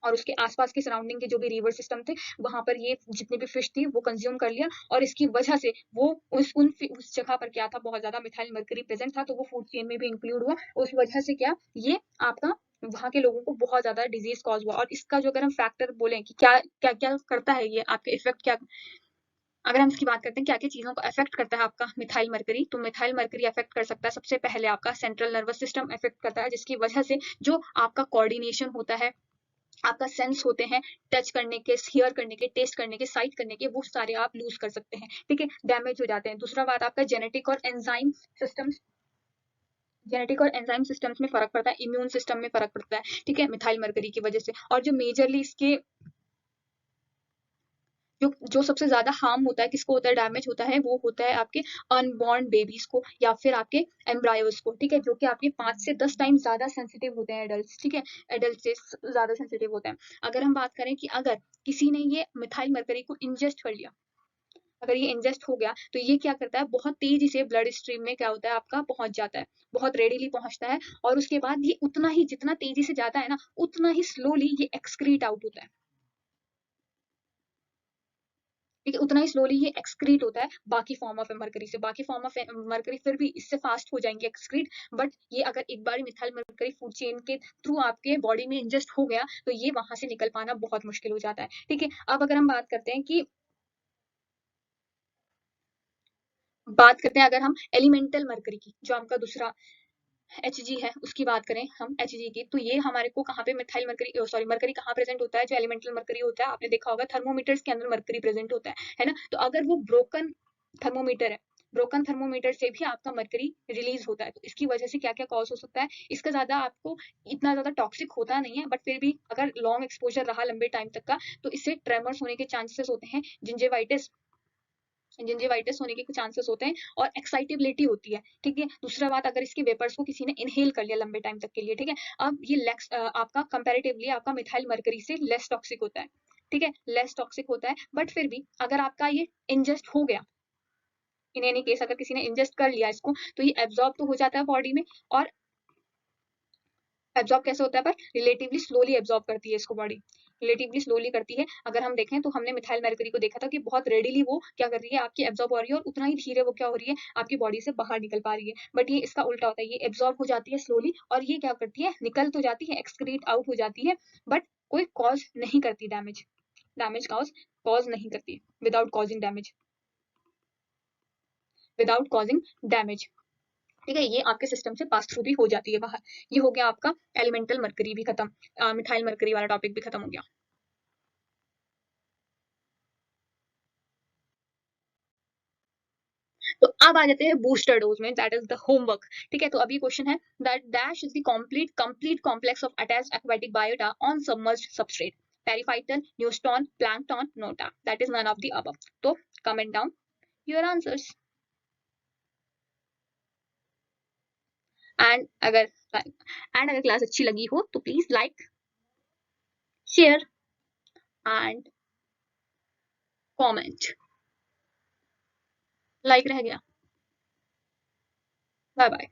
A: और उसके आसपास के सराउंडिंग के जो भी रिवर सिस्टम थे वहां पर ये जितनी भी फिश थी वो कंज्यूम कर लिया, और इसकी वजह से वो उस जगह पर क्या था, बहुत ज्यादा मिथाइल मरकरी प्रेजेंट था, तो वो फूड चेन में भी इंक्लूड हुआ। उस वजह से क्या ये आपका वहां के लोगों को बहुत ज्यादा डिजीज कॉज हुआ। और इसका जो अगर हम फैक्टर बोलें कि क्या क्या क्या करता है ये आपके इफेक्ट क्या, अगर हम इसकी बात करते हैं क्या क्या चीजों को अफेक्ट करता है आपका मिथाइल मरकरी, तो मिथाइल मरकरी अफेक्ट कर सकता है सबसे पहले आपका सेंट्रल नर्वस सिस्टम अफेक्ट करता है, जिसकी वजह से जो आपका कोऑर्डिनेशन होता है, आपका सेंस होते हैं, टच करने के, हियर करने के, टेस्ट करने के, साइट करने के, वो सारे आप लूज कर सकते हैं, ठीक है, डैमेज हो जाते हैं। दूसरा बात आपका जेनेटिक और एंजाइम सिस्टम्स में फर्क पड़ता है, इम्यून सिस्टम में फर्क पड़ता है, ठीक है, मिथाइल मरकरी की वजह से। और जो मेजरली इसके जो सबसे ज्यादा हार्म होता है, किसको होता है, डैमेज होता है, वो होता है आपके अनबॉर्न बेबीज को या फिर आपके एम्ब्रायोस को, ठीक है, जो कि आपके 5 से 10 टाइम ज्यादा सेंसिटिव होते हैं एडल्ट, ठीक है, एडल्ट से ज्यादा सेंसिटिव होते हैं। अगर हम बात करें कि अगर किसी ने ये मिथाइल मरकरी को इंजेस्ट कर लिया, अगर ये इंजेस्ट हो गया तो ये क्या करता है, बहुत तेजी से ब्लड स्ट्रीम में क्या होता है आपका पहुंच जाता है, बहुत रेडिली पहुंचता है, और उसके बाद ये उतना ही, जितना तेजी से जाता है ना, उतना ही स्लोली ये एक्सक्रीट आउट होता है, ठीक है, उतना ही स्लोली ये एक्सक्रीट होता है बाकी फॉर्म ऑफ मरकरी से। बाकी फॉर्म ऑफ मरकरी फिर भी इससे फास्ट हो जाएंगे एक्सक्रीट, बट ये अगर एक बार मिथाइल मरकरी फूड चेन के थ्रू आपके बॉडी में इंजेस्ट हो गया तो ये वहां से निकल पाना बहुत मुश्किल हो जाता है, ठीक है। अब अगर हम बात करते हैं अगर हम एलिमेंटल मरकरी की, जो आपका दूसरा Hg है उसकी बात करें हम Hg की, तो ये हमारे को कहाँ पे मिथाइल मरकरी, सॉरी, मरकरी कहाँ प्रेजेंट होता है, जो एलिमेंटल मरकरी होता है, आपने देखा होगा थर्मोमीटर्स के अंदर मरकरी प्रेजेंट होता है ना। तो अगर वो ब्रोकन थर्मोमीटर है, ब्रोकन थर्मोमीटर से भी आपका मरकरी रिलीज होता है, तो इसकी वजह से क्या क्या कॉज हो सकता है, इसका ज्यादा आपको इतना ज्यादा टॉक्सिक होता नहीं है, बट फिर भी अगर लॉन्ग एक्सपोजर रहा लंबे टाइम तक का तो इससे ट्रेमर्स होने के चांसेस होते हैं, जिंजेवाइटिस होने के कुछ चांसेस होते हैं, और एक्साइटेबिलिटी होती है, ठीक है। दूसरा बात, अगर इसके वेपर्स को किसी ने इनहेल कर लिया लंबे टाइम तक के लिए, ठीक है, अब ये आपका कंपैरेटिवली आपका मिथाइल मरकरी से लेस टॉक्सिक होता है, ठीक है, लेस टॉक्सिक होता है, बट फिर भी अगर आपका ये इंजेस्ट हो गया, इन एनी केस अगर किसी ने इंजेस्ट कर लिया इसको, तो ये एब्जॉर्ब तो हो जाता है बॉडी में, और एब्जॉर्ब कैसे होता है, पर रिलेटिवली स्लोली एब्जॉर्ब करती है इसको बॉडी, रिलेटिवली स्लोली करती है। अगर हम देखें तो हमने मिथाइल मरकरी को देखा था कि बहुत रेडिली वो क्या कर रही है, आपकी एब्जॉर्ब हो रही है, और उतना ही धीरे वो क्या हो रही है, आपकी बॉडी से बाहर निकल पा रही है। बट ये इसका उल्टा होता है, ये एब्जॉर्ब हो जाती है स्लोली, और ये क्या करती है, निकल तो जाती है, एक्सक्रीट आउट हो जाती है, बट कोई कॉज नहीं करती डैमेज, डैमेज कॉज नहीं करती, without causing damage, without causing damage, ठीक है, ये आपके सिस्टम से पास थ्रू भी हो जाती है बाहर। ये हो गया आपका एलिमेंटल मरकरी भी खत्म, मिथाइल मरकरी वाला टॉपिक भी खत्म हो गया। तो अब आ जाते हैं बूस्टर डोज में, दैट इज द होमवर्क, ठीक है। तो अभी क्वेश्चन है that dash is the complete complex of attached aquatic biota on submerged substrate, periphyton, neuston, plankton, NOTA, that is none of the above. तो comment down your answers, and अगर class अच्छी लगी हो तो please like, share and comment. Like रह गया, bye bye.